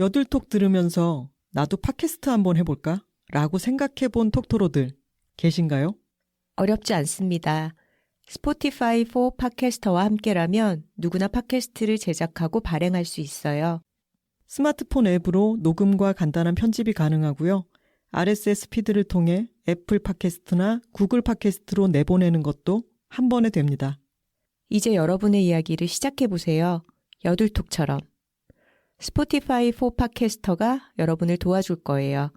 여들톡 들으면서 나도 팟캐스트 한번 해볼까? 라고 생각해본 톡토로들 계신가요? 어렵지 않습니다. 스포티파이 for 팟캐스터와 함께라면 누구나 팟캐스트를 제작하고 발행할 수 있어요. 스마트폰 앱으로 녹음과 간단한 편집이 가능하고요. RSS 피드를 통해 애플 팟캐스트나 구글 팟캐스트로 내보내는 것도 한 번에 됩니다. 이제 여러분의 이야기를 시작해보세요. 여들톡처럼. 스포티파이 for 팟캐스터가 여러분을 도와줄 거예요.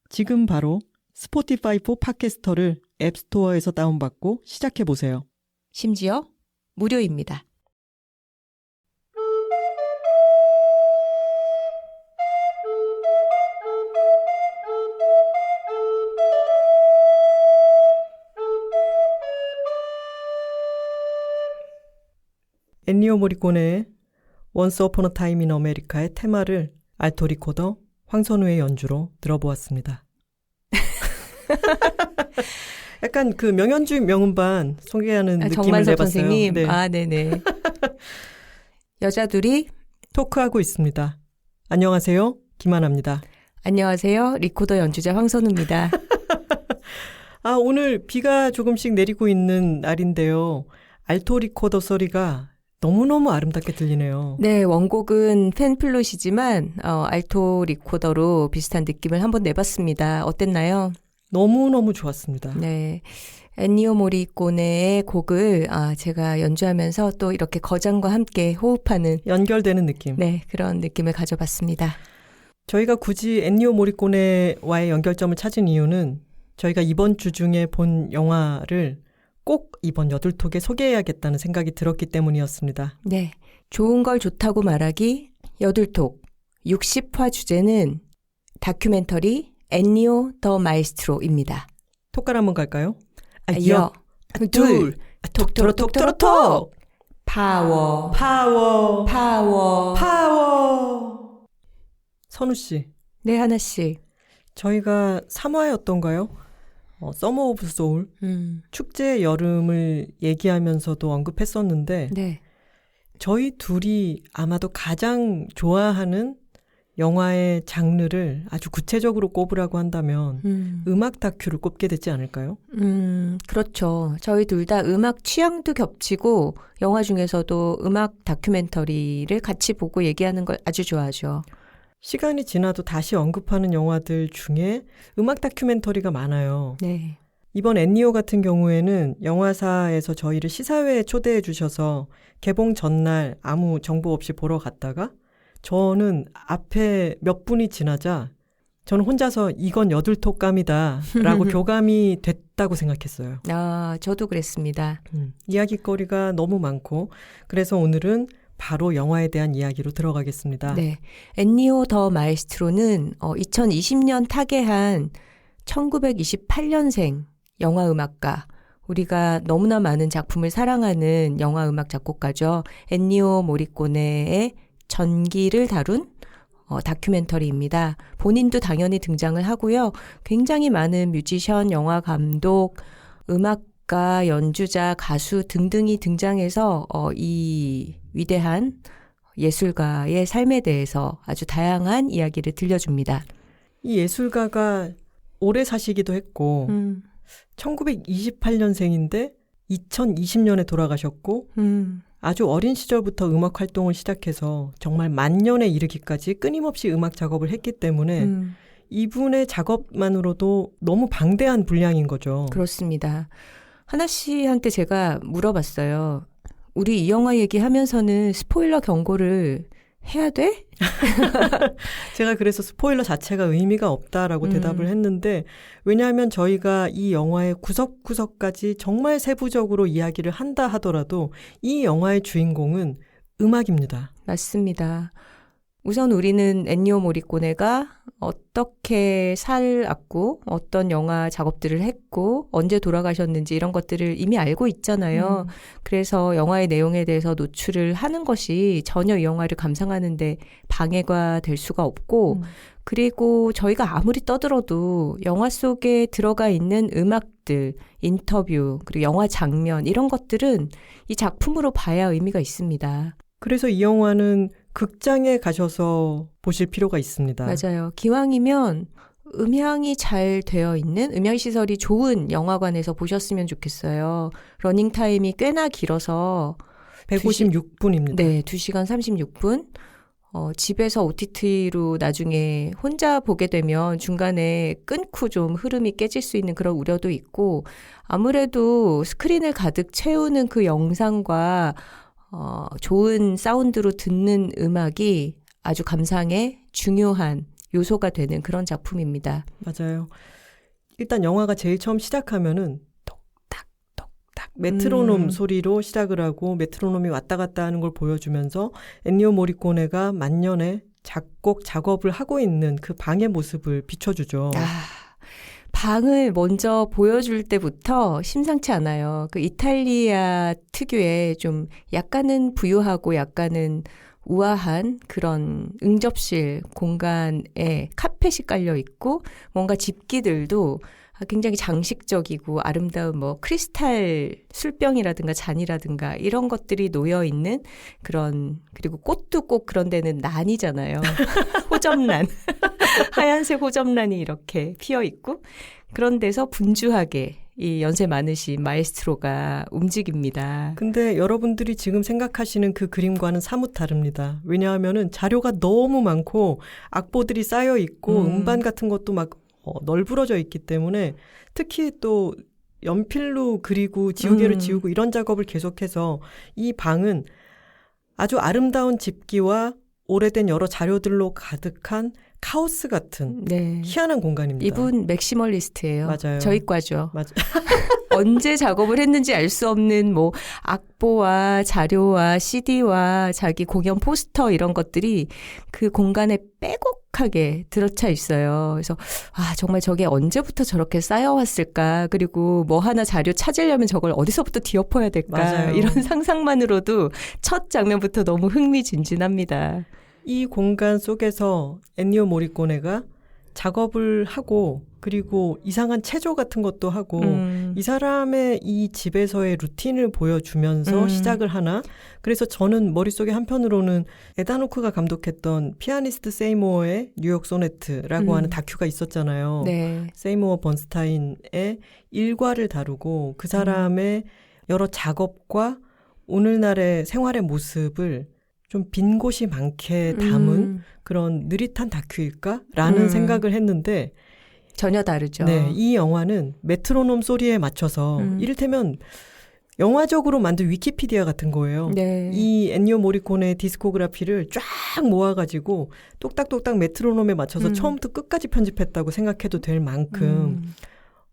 지금 바로 스포티파이 for 팟캐스터를 앱스토어에서 다운받고 시작해보세요. 심지어 무료입니다. 엔니오 모리코네의 Once Upon a Time in America의 테마를 알토 리코더 황선우의 연주로 들어보았습니다. 약간 그 명연주 명음반 소개하는 느낌을 정만섭 내봤어요. 선생님. 네. 아, 네네. 여자들이 토크하고 있습니다. 안녕하세요. 김하나입니다. 안녕하세요. 리코더 연주자 황선우입니다. 오늘 비가 조금씩 내리고 있는 날인데요. 알토 리코더 소리가 너무너무 아름답게 들리네요. 네, 원곡은 펜플룻이지만 알토 리코더로 비슷한 느낌을 한번 내봤습니다. 어땠나요? 너무너무 좋았습니다. 네, 엔니오 모리코네의 곡을 제가 연주하면서 또 이렇게 거장과 함께 호흡하는 연결되는 느낌. 네, 그런 느낌을 가져봤습니다. 저희가 굳이 엔니오 모리코네와의 연결점을 찾은 이유는 저희가 이번 주 중에 본 영화를 꼭 이번 여들톡에 소개해야겠다는 생각이 들었기 때문이었습니다. 네, 좋은 걸 좋다고 말하기 여들톡 60화 주제는 다큐멘터리 엔니오 더 마이스트로입니다. 톡갈 한번 갈까요? 둘, 톡토로톡토로톡 파워 파워 파워 파워. 선우 씨. 네, 하나 씨. 저희가 3화였던가요? 서머 오브 소울 축제의 여름을 얘기하면서도 언급했었는데 네. 저희 둘이 아마도 가장 좋아하는 영화의 장르를 아주 구체적으로 꼽으라고 한다면 음악 다큐를 꼽게 되지 않을까요? 그렇죠. 저희 둘 다 음악 취향도 겹치고 영화 중에서도 음악 다큐멘터리를 같이 보고 얘기하는 걸 아주 좋아하죠. 시간이 지나도 다시 언급하는 영화들 중에 음악 다큐멘터리가 많아요. 네. 이번 엔니오 같은 경우에는 영화사에서 저희를 시사회에 초대해 주셔서 개봉 전날 아무 정보 없이 보러 갔다가 저는 앞에 몇 분이 지나자 저는 혼자서 이건 여들톡감이다 라고 교감이 됐다고 생각했어요. 저도 그랬습니다. 이야기거리가 너무 많고 그래서 오늘은 바로 영화에 대한 이야기로 들어가겠습니다. 네, 엔니오 더 마에스트로는 2020년 타계한 1928년생 영화음악가, 우리가 너무나 많은 작품을 사랑하는 영화음악 작곡가죠. 엔니오 모리코네의 전기를 다룬 다큐멘터리입니다. 본인도 당연히 등장을 하고요. 굉장히 많은 뮤지션, 영화 감독, 음악가, 연주자, 가수 등등이 등장해서 이 위대한 예술가의 삶에 대해서 아주 다양한 이야기를 들려줍니다. 이 예술가가 오래 사시기도 했고 1928년생인데 2020년에 돌아가셨고 아주 어린 시절부터 음악 활동을 시작해서 정말 만년에 이르기까지 끊임없이 음악 작업을 했기 때문에 이분의 작업만으로도 너무 방대한 분량인 거죠. 그렇습니다. 하나 씨한테 제가 물어봤어요. 우리 이 영화 얘기하면서는 스포일러 경고를 해야 돼? 제가 그래서 스포일러 자체가 의미가 없다라고 대답을 했는데 왜냐하면 저희가 이 영화의 구석구석까지 정말 세부적으로 이야기를 한다 하더라도 이 영화의 주인공은 음악입니다. 맞습니다. 우선 우리는 엔니오 모리코네가 어떻게 살았고 어떤 영화 작업들을 했고 언제 돌아가셨는지 이런 것들을 이미 알고 있잖아요. 그래서 영화의 내용에 대해서 노출을 하는 것이 전혀 이 영화를 감상하는데 방해가 될 수가 없고 그리고 저희가 아무리 떠들어도 영화 속에 들어가 있는 음악들, 인터뷰, 그리고 영화 장면 이런 것들은 이 작품으로 봐야 의미가 있습니다. 그래서 이 영화는 극장에 가셔서 보실 필요가 있습니다. 맞아요. 기왕이면 음향이 잘 되어 있는, 음향 시설이 좋은 영화관에서 보셨으면 좋겠어요. 러닝타임이 꽤나 길어서 156분입니다. 네, 2시간 36분. 집에서 OTT로 나중에 혼자 보게 되면 중간에 끊고 좀 흐름이 깨질 수 있는 그런 우려도 있고, 아무래도 스크린을 가득 채우는 그 영상과 좋은 사운드로 듣는 음악이 아주 감상에 중요한 요소가 되는 그런 작품입니다. 맞아요. 일단 영화가 제일 처음 시작하면은 똑딱 메트로놈 소리로 시작을 하고 메트로놈이 왔다 갔다 하는 걸 보여주면서 엔니오 모리코네가 만년에 작곡 작업을 하고 있는 그 방의 모습을 비춰주죠. 방을 먼저 보여줄 때부터 심상치 않아요. 그 이탈리아 특유의 좀 약간은 부유하고 약간은 우아한 그런 응접실 공간에 카펫이 깔려 있고 뭔가 집기들도 굉장히 장식적이고 아름다운 뭐 크리스탈 술병이라든가 잔이라든가 이런 것들이 놓여 있는 그런, 그리고 꽃도 꼭 그런 데는 난이잖아요. 호접란. 하얀색 호접란이 이렇게 피어 있고 그런 데서 분주하게 이 연세 많으신 마에스트로가 움직입니다. 근데 여러분들이 지금 생각하시는 그 그림과는 사뭇 다릅니다. 왜냐하면은 자료가 너무 많고 악보들이 쌓여 있고 음반 같은 것도 막 널브러져 있기 때문에 특히 또 연필로 그리고 지우개로 지우고 이런 작업을 계속해서 이 방은 아주 아름다운 집기와 오래된 여러 자료들로 가득한 카오스 같은 네. 희한한 공간입니다. 이분 맥시멀리스트예요. 맞아요. 저희 과죠. 맞아요. 언제 작업을 했는지 알 수 없는 뭐 악보와 자료와 CD와 자기 공연 포스터 이런 것들이 그 공간에 빼곡하게 들어차 있어요. 그래서 정말 저게 언제부터 저렇게 쌓여왔을까? 그리고 뭐 하나 자료 찾으려면 저걸 어디서부터 뒤엎어야 될까? 맞아요. 이런 상상만으로도 첫 장면부터 너무 흥미진진합니다. 이 공간 속에서 엔니오 모리코네가 작업을 하고 그리고 이상한 체조 같은 것도 하고 이 사람의 이 집에서의 루틴을 보여주면서 시작을 하나. 그래서 저는 머릿속에 한편으로는 에다노크가 감독했던 피아니스트 세이모어의 뉴욕 소네트라고 하는 다큐가 있었잖아요. 네. 세이모어 번스타인의 일과를 다루고 그 사람의 여러 작업과 오늘날의 생활의 모습을 좀 빈 곳이 많게 담은 그런 느릿한 다큐일까라는 생각을 했는데 전혀 다르죠. 네, 이 영화는 메트로놈 소리에 맞춰서 이를테면 영화적으로 만든 위키피디아 같은 거예요. 네. 이 엔니오 모리코네의 디스코그래피를 쫙 모아가지고 똑딱똑딱 메트로놈에 맞춰서 처음부터 끝까지 편집했다고 생각해도 될 만큼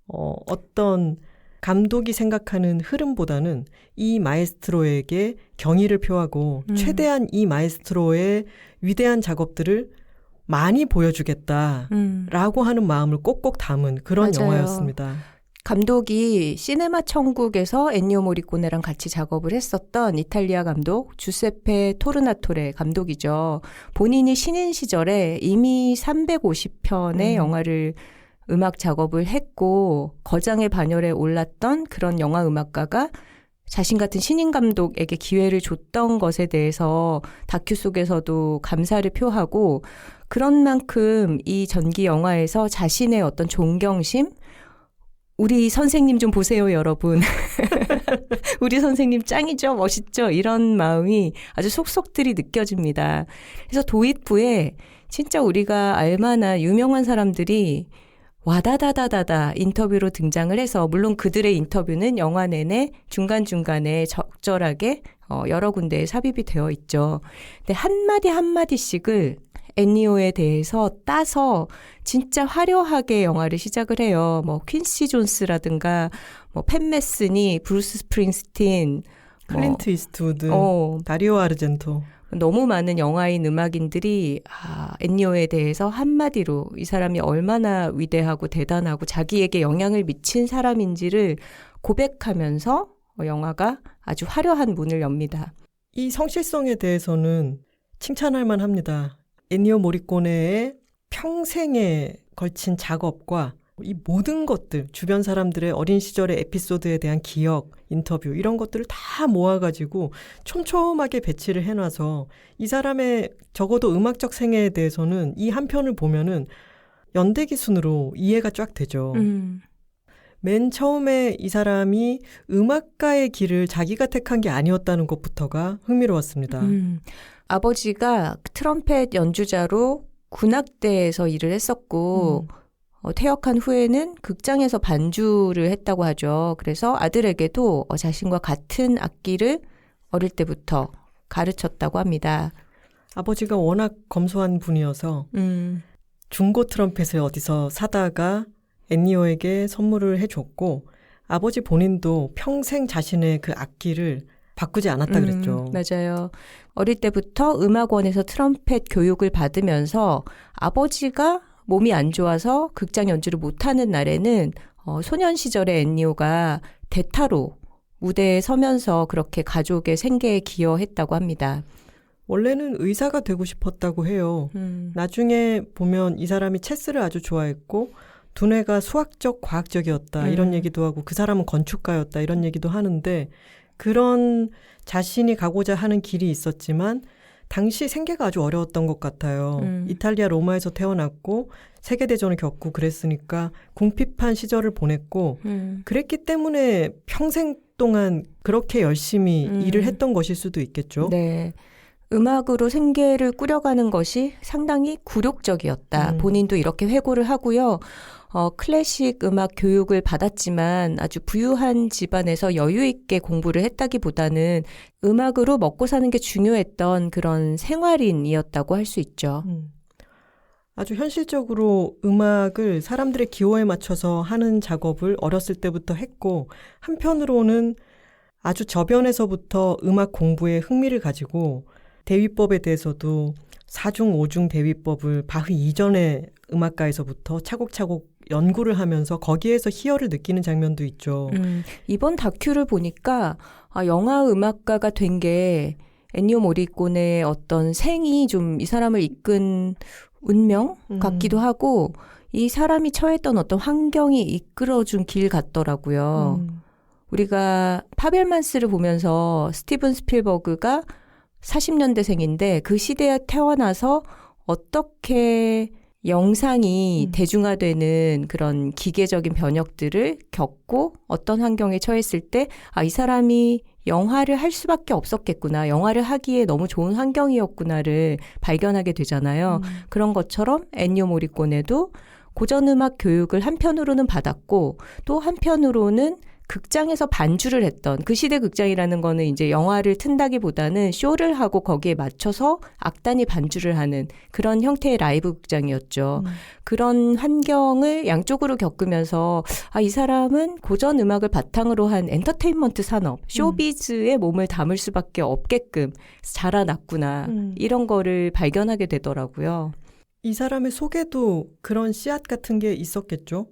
어떤 감독이 생각하는 흐름보다는 이 마에스트로에게 경의를 표하고 최대한 이 마에스트로의 위대한 작업들을 많이 보여주겠다라고 하는 마음을 꼭꼭 담은 그런 맞아요. 영화였습니다. 감독이 시네마 천국에서 엔니오 모리코네랑 같이 작업을 했었던 이탈리아 감독 주세페 토르나토레 감독이죠. 본인이 신인 시절에 이미 350편의 영화를 음악 작업을 했고 거장의 반열에 올랐던 그런 영화 음악가가 자신 같은 신인 감독에게 기회를 줬던 것에 대해서 다큐 속에서도 감사를 표하고 그런 만큼 이 전기 영화에서 자신의 어떤 존경심, 우리 선생님 좀 보세요, 여러분. 우리 선생님 짱이죠, 멋있죠, 이런 마음이 아주 속속들이 느껴집니다. 그래서 도입부에 진짜 우리가 알만한 유명한 사람들이 와다다다다다 인터뷰로 등장을 해서 물론 그들의 인터뷰는 영화 내내 중간중간에 적절하게 여러 군데에 삽입이 되어 있죠. 근데 한마디 한마디씩을 엔니오에 대해서 따서 진짜 화려하게 영화를 시작을 해요. 뭐 퀸시 존스라든가 뭐 팬 메스니, 브루스 스프링스틴, 클린트 이스트우드, 다리오 아르젠토. 너무 많은 영화인 음악인들이 엔니오에 대해서 한마디로 이 사람이 얼마나 위대하고 대단하고 자기에게 영향을 미친 사람인지를 고백하면서 영화가 아주 화려한 문을 엽니다. 이 성실성에 대해서는 칭찬할 만합니다. 엔니오 모리코네의 평생에 걸친 작업과 이 모든 것들, 주변 사람들의 어린 시절의 에피소드에 대한 기억, 인터뷰 이런 것들을 다 모아가지고 촘촘하게 배치를 해놔서 이 사람의 적어도 음악적 생애에 대해서는 이 한 편을 보면은 연대기 순으로 이해가 쫙 되죠. 맨 처음에 이 사람이 음악가의 길을 자기가 택한 게 아니었다는 것부터가 흥미로웠습니다. 아버지가 트럼펫 연주자로 군악대에서 일을 했었고 퇴역한 후에는 극장에서 반주를 했다고 하죠. 그래서 아들에게도 자신과 같은 악기를 어릴 때부터 가르쳤다고 합니다. 아버지가 워낙 검소한 분이어서 중고 트럼펫을 어디서 사다가 엔니오에게 선물을 해줬고 아버지 본인도 평생 자신의 그 악기를 바꾸지 않았다 그랬죠. 맞아요. 어릴 때부터 음악원에서 트럼펫 교육을 받으면서 아버지가 몸이 안 좋아서 극장 연주를 못하는 날에는 소년 시절의 엔니오가 대타로 무대에 서면서 그렇게 가족의 생계에 기여했다고 합니다. 원래는 의사가 되고 싶었다고 해요. 나중에 보면 이 사람이 체스를 아주 좋아했고 두뇌가 수학적, 과학적이었다 이런 얘기도 하고 그 사람은 건축가였다 이런 얘기도 하는데 그런 자신이 가고자 하는 길이 있었지만 당시 생계가 아주 어려웠던 것 같아요. 이탈리아 로마에서 태어났고 세계대전을 겪고 그랬으니까 궁핍한 시절을 보냈고 그랬기 때문에 평생 동안 그렇게 열심히 일을 했던 것일 수도 있겠죠. 네. 음악으로 생계를 꾸려가는 것이 상당히 굴욕적이었다. 본인도 이렇게 회고를 하고요. 클래식 음악 교육을 받았지만 아주 부유한 집안에서 여유 있게 공부를 했다기보다는 음악으로 먹고 사는 게 중요했던 그런 생활인이었다고 할 수 있죠. 아주 현실적으로 음악을 사람들의 기호에 맞춰서 하는 작업을 어렸을 때부터 했고 한편으로는 아주 저변에서부터 음악 공부에 흥미를 가지고 대위법에 대해서도 4중, 5중 대위법을 바흐 이전의 음악가에서부터 차곡차곡 연구를 하면서 거기에서 희열을 느끼는 장면도 있죠. 이번 다큐를 보니까 영화 음악가가 된 게 엔니오 모리코네의 어떤 생이 좀 이 사람을 이끈 운명 같기도 하고 이 사람이 처했던 어떤 환경이 이끌어준 길 같더라고요. 우리가 파벨만스를 보면서 스티븐 스필버그가 40년대생인데 그 시대에 태어나서 어떻게 영상이 대중화되는 그런 기계적인 변혁들을 겪고 어떤 환경에 처했을 때 이 사람이 영화를 할 수밖에 없었겠구나. 영화를 하기에 너무 좋은 환경이었구나를 발견하게 되잖아요. 그런 것처럼 엔니오 모리코네도 고전음악 교육을 한편으로는 받았고 또 한편으로는 극장에서 반주를 했던 그 시대 극장이라는 거는 이제 영화를 튼다기보다는 쇼를 하고 거기에 맞춰서 악단이 반주를 하는 그런 형태의 라이브 극장이었죠. 그런 환경을 양쪽으로 겪으면서 이 사람은 고전 음악을 바탕으로 한 엔터테인먼트 산업, 쇼비즈에 몸을 담을 수밖에 없게끔 자라났구나. 이런 거를 발견하게 되더라고요. 이 사람의 속에도 그런 씨앗 같은 게 있었겠죠.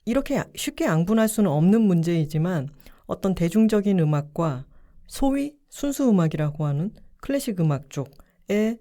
이렇게 쉽게 양분할 수는 없는 문제이지만 어떤 대중적인 음악과 소위 순수 음악이라고 하는 클래식 음악 쪽에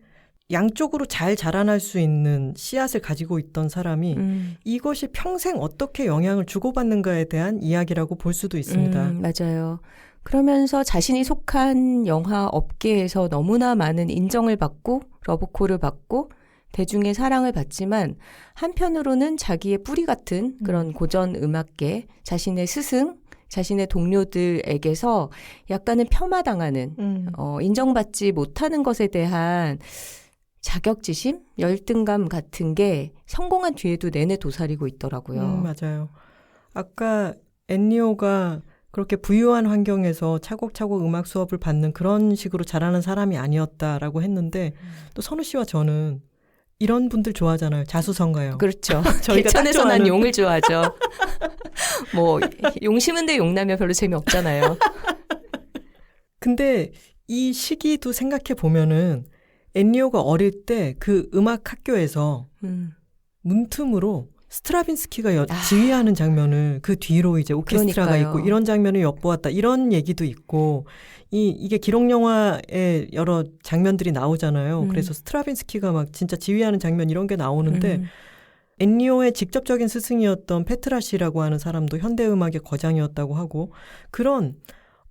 양쪽으로 잘 자라날 수 있는 씨앗을 가지고 있던 사람이 이것이 평생 어떻게 영향을 주고받는가에 대한 이야기라고 볼 수도 있습니다. 맞아요. 그러면서 자신이 속한 영화 업계에서 너무나 많은 인정을 받고 러브콜을 받고 대중의 사랑을 받지만 한편으로는 자기의 뿌리 같은 그런 고전 음악계, 자신의 스승, 자신의 동료들에게서 약간은 폄하당하는 인정받지 못하는 것에 대한 자격지심, 열등감 같은 게 성공한 뒤에도 내내 도사리고 있더라고요. 맞아요. 아까 엔니오가 그렇게 부유한 환경에서 차곡차곡 음악 수업을 받는 그런 식으로 자라는 사람이 아니었다라고 했는데 또 선우 씨와 저는 이런 분들 좋아하잖아요. 자수성가요. 그렇죠. 저희가 개천에서 난 용을 좋아하죠. 뭐 용 심은데 용 나면 별로 재미없잖아요. 근데 이 시기도 생각해 보면은 엔니오가 어릴 때 그 음악 학교에서 문틈으로 스트라빈스키가 지휘하는 장면을 그 뒤로 이제 오케스트라가 그러니까요. 있고 이런 장면을 엿보았다. 이런 얘기도 있고 이게 기록 영화에 여러 장면들이 나오잖아요. 그래서 스트라빈스키가 막 진짜 지휘하는 장면 이런 게 나오는데 엔니오의 직접적인 스승이었던 페트라시라고 하는 사람도 현대음악의 거장이었다고 하고 그런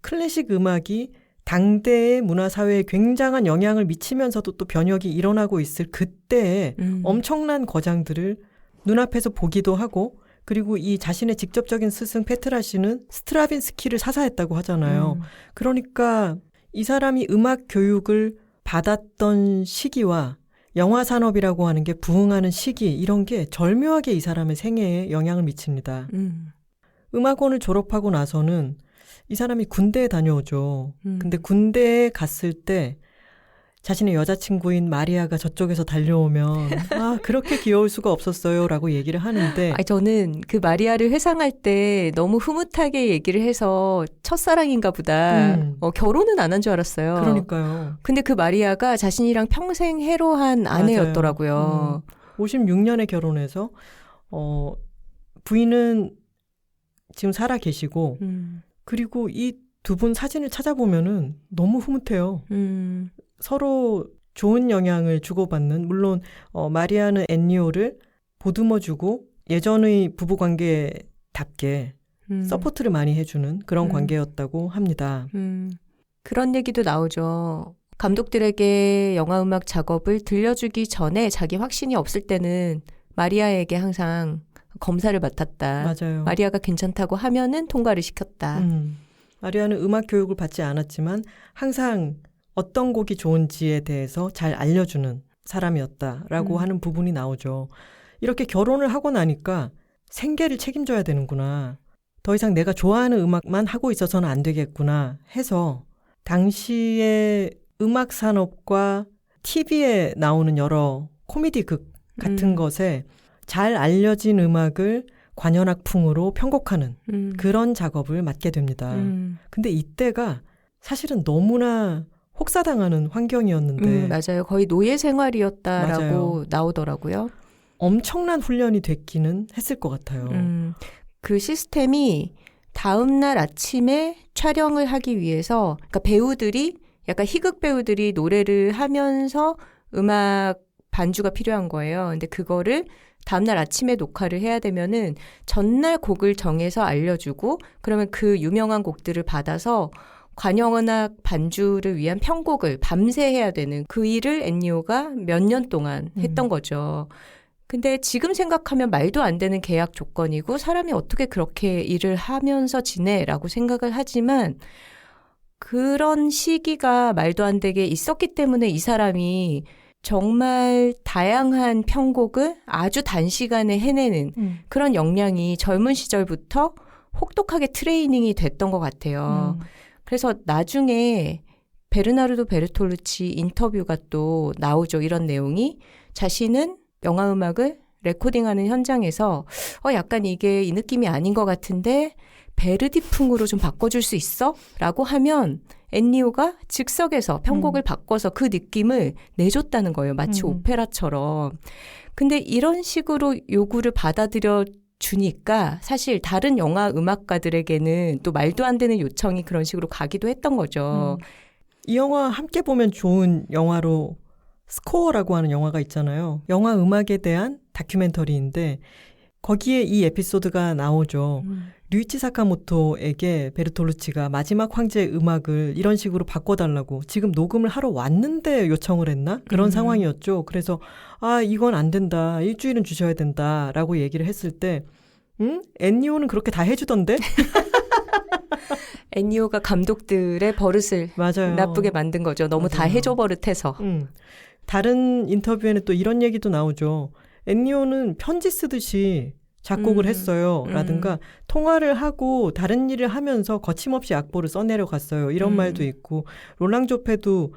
클래식 음악이 당대의 문화사회에 굉장한 영향을 미치면서도 또 변혁이 일어나고 있을 그때에 엄청난 거장들을 눈앞에서 보기도 하고 그리고 이 자신의 직접적인 스승 페트라시는 스트라빈스키를 사사했다고 하잖아요. 그러니까 이 사람이 음악 교육을 받았던 시기와 영화 산업이라고 하는 게 부흥하는 시기 이런 게 절묘하게 이 사람의 생애에 영향을 미칩니다. 음악원을 졸업하고 나서는 이 사람이 군대에 다녀오죠. 근데 군대에 갔을 때 자신의 여자친구인 마리아가 저쪽에서 달려오면 아 그렇게 귀여울 수가 없었어요 라고 얘기를 하는데 저는 그 마리아를 회상할 때 너무 흐뭇하게 얘기를 해서 첫사랑인가 보다. 결혼은 안 한 줄 알았어요. 그러니까요. 근데 그 마리아가 자신이랑 평생 해로한 아내였더라고요. 56년에 결혼해서 부인은 지금 살아 계시고 그리고 이 두 분 사진을 찾아보면은 너무 흐뭇해요. 서로 좋은 영향을 주고받는 물론 마리아는 엔니오를 보듬어주고 예전의 부부관계답게 서포트를 많이 해주는 그런 관계였다고 합니다. 그런 얘기도 나오죠. 감독들에게 영화음악 작업을 들려주기 전에 자기 확신이 없을 때는 마리아에게 항상 검사를 맡았다. 맞아요. 마리아가 괜찮다고 하면은 통과를 시켰다. 마리아는 음악 교육을 받지 않았지만 항상 어떤 곡이 좋은지에 대해서 잘 알려주는 사람이었다라고 하는 부분이 나오죠. 이렇게 결혼을 하고 나니까 생계를 책임져야 되는구나. 더 이상 내가 좋아하는 음악만 하고 있어서는 안 되겠구나 해서 당시의 음악 산업과 TV에 나오는 여러 코미디 극 같은 것에 잘 알려진 음악을 관현악풍으로 편곡하는 그런 작업을 맡게 됩니다. 근데 이때가 사실은 너무나 혹사당하는 환경이었는데 맞아요. 거의 노예 생활이었다라고 맞아요. 나오더라고요. 엄청난 훈련이 됐기는 했을 것 같아요. 그 시스템이 다음날 아침에 촬영을 하기 위해서 그러니까 배우들이 약간 희극 배우들이 노래를 하면서 음악 반주가 필요한 거예요. 근데 그거를 다음날 아침에 녹화를 해야 되면은 전날 곡을 정해서 알려주고 그러면 그 유명한 곡들을 받아서 관현악 반주를 위한 편곡을 밤새 해야 되는 그 일을 엔니오가 몇 년 동안 했던 거죠. 근데 지금 생각하면 말도 안 되는 계약 조건이고 사람이 어떻게 그렇게 일을 하면서 지내라고 생각을 하지만 그런 시기가 말도 안 되게 있었기 때문에 이 사람이 정말 다양한 편곡을 아주 단시간에 해내는 그런 역량이 젊은 시절부터 혹독하게 트레이닝이 됐던 것 같아요. 그래서 나중에 베르나르도 베르톨루치 인터뷰가 또 나오죠. 이런 내용이 자신은 영화음악을 레코딩하는 현장에서 약간 이게 이 느낌이 아닌 것 같은데 베르디풍으로 좀 바꿔줄 수 있어? 라고 하면 엔니오가 즉석에서 편곡을 바꿔서 그 느낌을 내줬다는 거예요. 마치 오페라처럼. 근데 이런 식으로 요구를 받아들여 주니까 사실 다른 영화 음악가들에게는 또 말도 안 되는 요청이 그런 식으로 가기도 했던 거죠. 이 영화 함께 보면 좋은 영화로 스코어라고 하는 영화가 있잖아요. 영화 음악에 대한 다큐멘터리인데 거기에 이 에피소드가 나오죠. 류이치 사카모토에게 베르톨루치가 마지막 황제의 음악을 이런 식으로 바꿔달라고 지금 녹음을 하러 왔는데 요청을 했나? 그런 상황이었죠. 그래서 이건 안 된다. 일주일은 주셔야 된다. 라고 얘기를 했을 때 엔니오는 그렇게 다 해주던데? 엔니오가 감독들의 버릇을 맞아요. 나쁘게 만든 거죠. 너무 다 해줘 버릇해서. 다른 인터뷰에는 또 이런 얘기도 나오죠. 엔니오는 편지 쓰듯이 작곡을 했어요. 라든가 통화를 하고 다른 일을 하면서 거침없이 악보를 써내려 갔어요. 이런 말도 있고 롤랑 조페도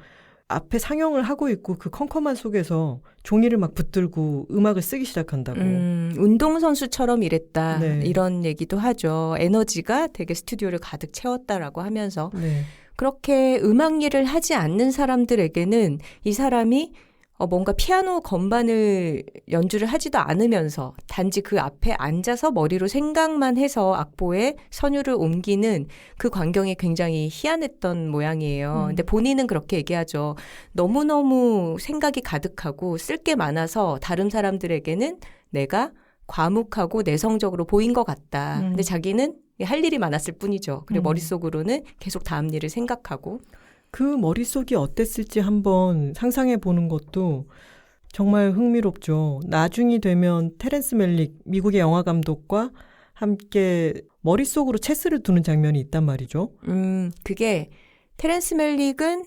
앞에 상영을 하고 있고 그 컴컴한 속에서 종이를 막 붙들고 음악을 쓰기 시작한다고. 운동선수처럼 일했다. 네. 이런 얘기도 하죠. 에너지가 되게 스튜디오를 가득 채웠다라고 하면서. 네. 그렇게 음악 일을 하지 않는 사람들에게는 이 사람이 뭔가 피아노 건반을 연주를 하지도 않으면서 단지 그 앞에 앉아서 머리로 생각만 해서 악보에 선율을 옮기는 그 광경이 굉장히 희한했던 모양이에요. 근데 본인은 그렇게 얘기하죠. 너무너무 생각이 가득하고 쓸 게 많아서 다른 사람들에게는 내가 과묵하고 내성적으로 보인 것 같다. 근데 자기는 할 일이 많았을 뿐이죠. 그리고 머릿속으로는 계속 다음 일을 생각하고. 그 머릿속이 어땠을지 한번 상상해 보는 것도 정말 흥미롭죠. 나중이 되면 테렌스 멜릭, 미국의 영화 감독과 함께 머릿속으로 체스를 두는 장면이 있단 말이죠. 그게 테렌스 멜릭은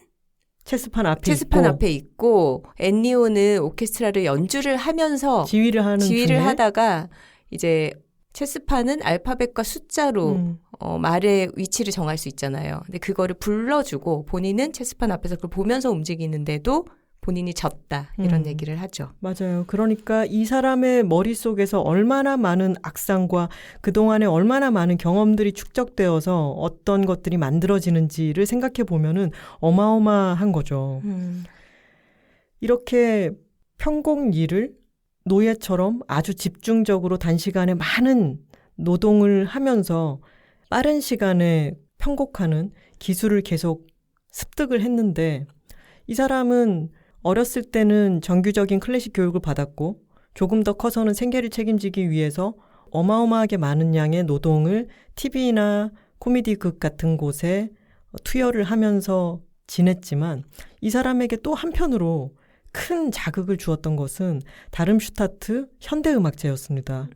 체스판 앞에 있고 앤니오는 오케스트라를 연주를 하면서 지휘를 중에 하다가 이제 체스판은 알파벳과 숫자로 말의 위치를 정할 수 있잖아요. 근데 그거를 불러주고 본인은 체스판 앞에서 그걸 보면서 움직이는데도 본인이 졌다 이런 얘기를 하죠. 맞아요. 그러니까 이 사람의 머릿속에서 얼마나 많은 악상과 그동안에 얼마나 많은 경험들이 축적되어서 어떤 것들이 만들어지는지를 생각해 보면은 어마어마한 거죠. 이렇게 편곡 일을 노예처럼 아주 집중적으로 단시간에 많은 노동을 하면서 빠른 시간에 편곡하는 기술을 계속 습득을 했는데 이 사람은 어렸을 때는 정규적인 클래식 교육을 받았고 조금 더 커서는 생계를 책임지기 위해서 어마어마하게 많은 양의 노동을 TV나 코미디극 같은 곳에 투여를 하면서 지냈지만 이 사람에게 또 한편으로 큰 자극을 주었던 것은 다름슈타트 현대음악제였습니다.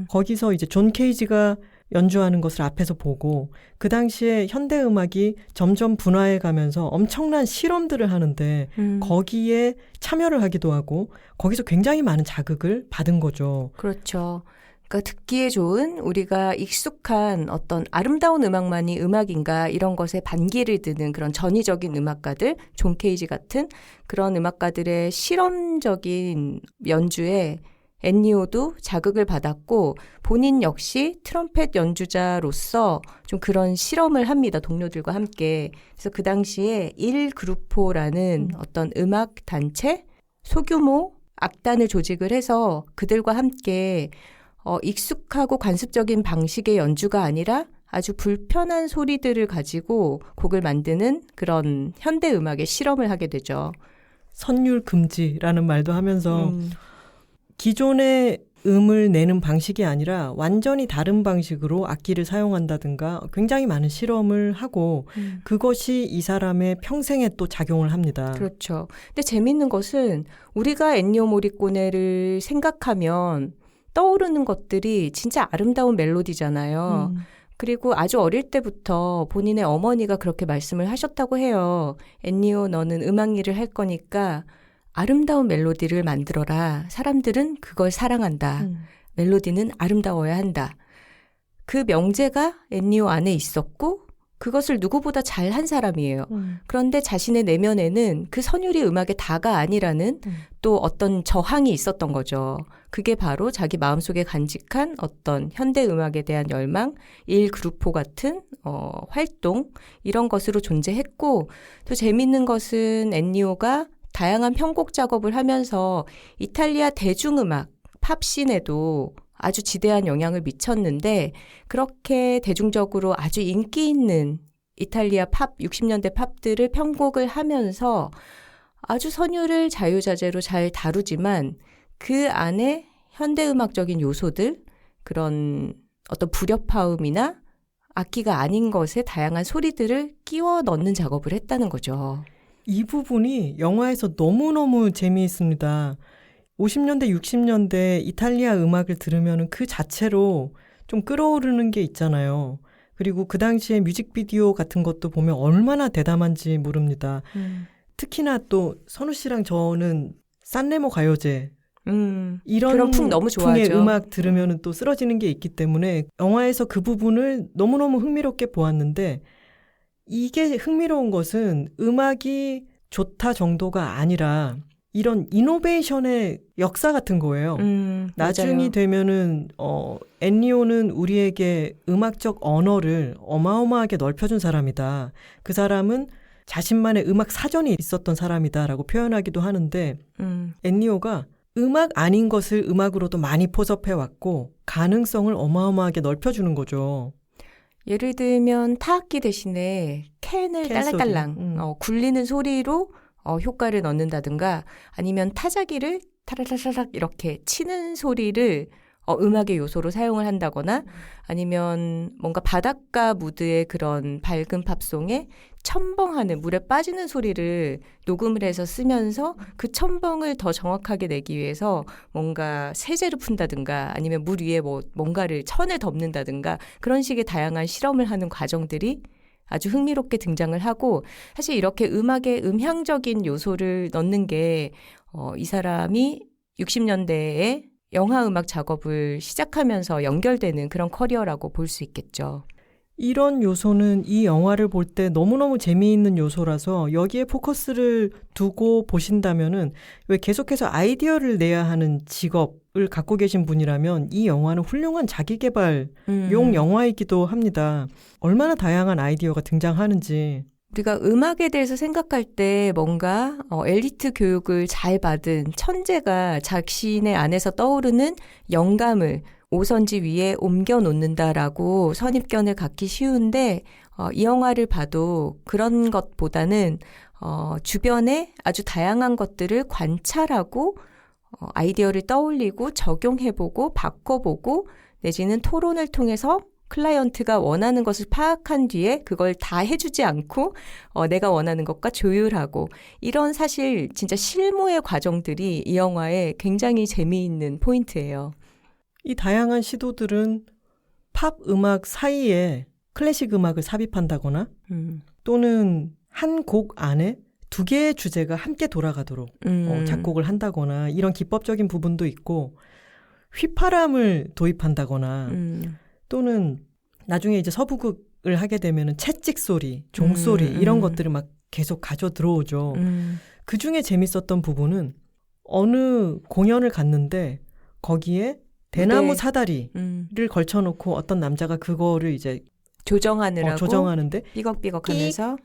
거기서 이제 존 케이지가 연주하는 것을 앞에서 보고 그 당시에 현대음악이 점점 분화해 가면서 엄청난 실험들을 하는데 거기에 참여를 하기도 하고 거기서 굉장히 많은 자극을 받은 거죠. 그렇죠. 그러니까 듣기에 좋은 우리가 익숙한 어떤 아름다운 음악만이 음악인가 이런 것에 반기를 드는 그런 전위적인 음악가들, 존 케이지 같은 그런 음악가들의 실험적인 연주에 앤니오도 자극을 받았고 본인 역시 트럼펫 연주자로서 좀 그런 실험을 합니다. 동료들과 함께. 그래서 그 당시에 일 그루포라는 어떤 음악 단체, 소규모 악단을 조직을 해서 그들과 함께 익숙하고 관습적인 방식의 연주가 아니라 아주 불편한 소리들을 가지고 곡을 만드는 그런 현대 음악의 실험을 하게 되죠. 선율 금지라는 말도 하면서 기존의 음을 내는 방식이 아니라 완전히 다른 방식으로 악기를 사용한다든가 굉장히 많은 실험을 하고 그것이 이 사람의 평생에 또 작용을 합니다. 그렇죠. 근데 재미있는 것은 우리가 엔니오 모리꼬네를 생각하면 떠오르는 것들이 진짜 아름다운 멜로디잖아요. 그리고 아주 어릴 때부터 본인의 어머니가 그렇게 말씀을 하셨다고 해요. 앤니오 너는 음악 일을 할 거니까 아름다운 멜로디를 만들어라. 사람들은 그걸 사랑한다. 멜로디는 아름다워야 한다. 그 명제가 앤니오 안에 있었고 그것을 누구보다 잘한 사람이에요. 그런데 자신의 내면에는 그 선율이 음악의 다가 아니라는 또 어떤 저항이 있었던 거죠. 그게 바로 자기 마음속에 간직한 어떤 현대 음악에 대한 열망, 일 그루포 같은 활동 이런 것으로 존재했고 또 재밌는 것은 앤니오가 다양한 편곡 작업을 하면서 이탈리아 대중음악, 팝씬에도 아주 지대한 영향을 미쳤는데 그렇게 대중적으로 아주 인기 있는 이탈리아 팝, 60년대 팝들을 편곡을 하면서 아주 선율을 자유자재로 잘 다루지만 그 안에 현대음악적인 요소들, 그런 어떤 불협화음이나 악기가 아닌 것에 다양한 소리들을 끼워 넣는 작업을 했다는 거죠. 이 부분이 영화에서 너무너무 재미있습니다. 50년대, 60년대 이탈리아 음악을 들으면 그 자체로 좀 끌어오르는 게 있잖아요. 그리고 그 당시에 뮤직비디오 같은 것도 보면 얼마나 대담한지 모릅니다. 특히나 또 선우 씨랑 저는 산레모 가요제 이런 그런 풍 너무 풍의 좋아하죠. 음악 들으면 또 쓰러지는 게 있기 때문에 영화에서 그 부분을 너무너무 흥미롭게 보았는데 이게 흥미로운 것은 음악이 좋다 정도가 아니라 이런 이노베이션의 역사 같은 거예요. 나중이 맞아요. 되면은 앤니오는 우리에게 음악적 언어를 어마어마하게 넓혀준 사람이다. 그 사람은 자신만의 음악 사전이 있었던 사람이다라고 표현하기도 하는데 앤니오가 음악 아닌 것을 음악으로도 많이 포섭해왔고 가능성을 어마어마하게 넓혀주는 거죠. 예를 들면 타악기 대신에 캔을 캔 딸랑딸랑 굴리는 소리로 효과를 넣는다든가 아니면 타자기를 타라라라락 이렇게 치는 소리를 음악의 요소로 사용을 한다거나 아니면 뭔가 바닷가 무드의 그런 밝은 팝송에 첨벙하는 물에 빠지는 소리를 녹음을 해서 쓰면서 그 첨벙을 더 정확하게 내기 위해서 뭔가 세제를 푼다든가 아니면 물 위에 뭔가를 천을 덮는다든가 그런 식의 다양한 실험을 하는 과정들이 아주 흥미롭게 등장을 하고 사실 이렇게 음악에 음향적인 요소를 넣는 게 이 사람이 60년대에 영화 음악 작업을 시작하면서 연결되는 그런 커리어라고 볼 수 있겠죠. 이런 요소는 이 영화를 볼 때 너무너무 재미있는 요소라서 여기에 포커스를 두고 보신다면은 왜 계속해서 아이디어를 내야 하는 직업을 갖고 계신 분이라면 이 영화는 훌륭한 자기계발용 영화이기도 합니다. 얼마나 다양한 아이디어가 등장하는지. 우리가 음악에 대해서 생각할 때 뭔가 엘리트 교육을 잘 받은 천재가 자신의 안에서 떠오르는 영감을 오선지 위에 옮겨 놓는다라고 선입견을 갖기 쉬운데 이 영화를 봐도 그런 것보다는 주변에 아주 다양한 것들을 관찰하고 아이디어를 떠올리고 적용해보고 바꿔보고 내지는 토론을 통해서 클라이언트가 원하는 것을 파악한 뒤에 그걸 다 해주지 않고 내가 원하는 것과 조율하고 이런 사실 진짜 실무의 과정들이 이 영화의 굉장히 재미있는 포인트예요. 이 다양한 시도들은 팝 음악 사이에 클래식 음악을 삽입한다거나 또는 한 곡 안에 두 개의 주제가 함께 돌아가도록 작곡을 한다거나 이런 기법적인 부분도 있고 휘파람을 도입한다거나 또는 나중에 이제 서부극을 하게 되면은 채찍 소리, 종소리 이런 것들을 막 계속 가져 들어오죠. 그 중에 재밌었던 부분은 어느 공연을 갔는데 거기에 대나무 사다리를 걸쳐놓고 어떤 남자가 그거를 이제 조정하는데 삐걱삐걱하면서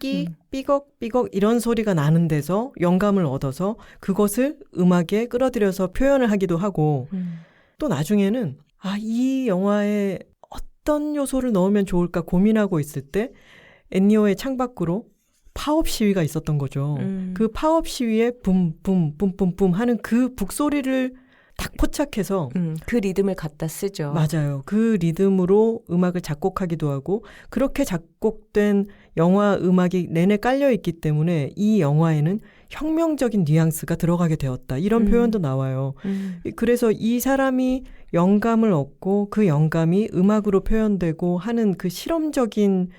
삐걱삐걱 이런 소리가 나는 데서 영감을 얻어서 그것을 음악에 끌어들여서 표현을 하기도 하고 또 나중에는 이 영화에 어떤 요소를 넣으면 좋을까 고민하고 있을 때 엔니오의 창밖으로 파업 시위가 있었던 거죠. 그 파업 시위에 붐붐붐붐붐 하는 그 북소리를 딱 포착해서 그 리듬을 갖다 쓰죠. 맞아요. 그 리듬으로 음악을 작곡하기도 하고 그렇게 작곡된 영화 음악이 내내 깔려 있기 때문에 이 영화에는 혁명적인 뉘앙스가 들어가게 되었다. 이런 표현도 나와요. 그래서 이 사람이 영감을 얻고 그 영감이 음악으로 표현되고 하는 그 실험적인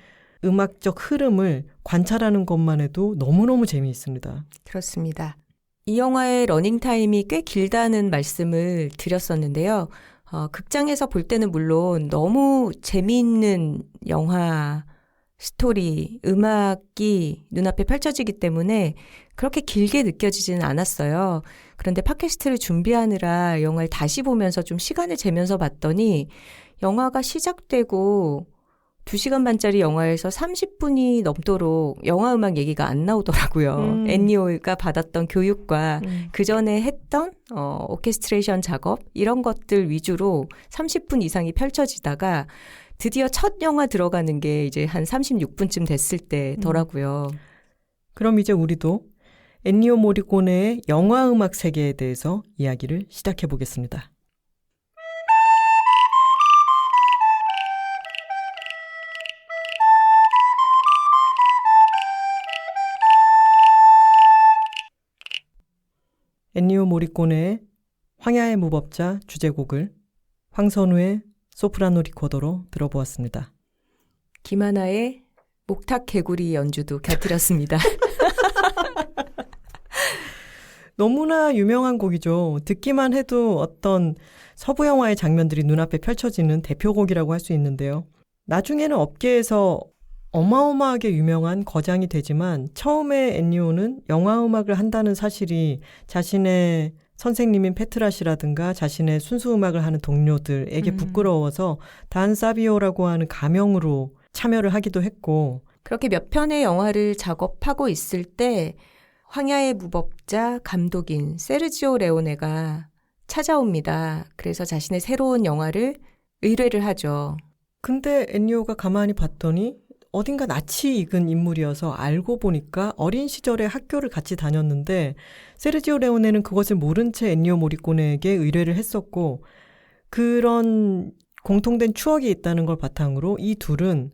음악적 흐름을 관찰하는 것만 해도 너무너무 재미있습니다. 그렇습니다. 이 영화의 러닝타임이 꽤 길다는 말씀을 드렸었는데요. 극장에서 볼 때는 물론 너무 재미있는 영화, 스토리, 음악이 눈앞에 펼쳐지기 때문에 그렇게 길게 느껴지지는 않았어요. 그런데 팟캐스트를 준비하느라 영화를 다시 보면서 좀 시간을 재면서 봤더니 영화가 시작되고 2시간 반짜리 영화에서 30분이 넘도록 영화 음악 얘기가 안 나오더라고요. 엔니오가 받았던 교육과 그 전에 했던 오케스트레이션 작업 이런 것들 위주로 30분 이상이 펼쳐지다가 드디어 첫 영화 들어가는 게 이제 한 36분쯤 됐을 때더라고요. 그럼 이제 우리도 엔니오 모리코네의 영화 음악 세계에 대해서 이야기를 시작해 보겠습니다. 엔니오 모리코네의 황야의 무법자 주제곡을 황선우의 소프라노 리코더로 들어보았습니다. 김하나의 목탁 개구리 연주도 곁들였습니다. 너무나 유명한 곡이죠. 듣기만 해도 어떤 서부 영화의 장면들이 눈앞에 펼쳐지는 대표곡이라고 할 수 있는데요. 나중에는 업계에서 어마어마하게 유명한 거장이 되지만 처음에 엔니오는 영화 음악을 한다는 사실이 자신의 선생님인 페트라시라든가 자신의 순수 음악을 하는 동료들에게 부끄러워서 단 사비오라고 하는 가명으로 참여를 하기도 했고 그렇게 몇 편의 영화를 작업하고 있을 때 황야의 무법자 감독인 세르지오 레오네가 찾아옵니다. 그래서 자신의 새로운 영화를 의뢰를 하죠. 근데 엔니오가 가만히 봤더니 어딘가 낯이 익은 인물이어서 알고 보니까 어린 시절에 학교를 같이 다녔는데 세르지오 레오네는 그것을 모른 채 엔니오 모리코네에게 의뢰를 했었고 그런 공통된 추억이 있다는 걸 바탕으로 이 둘은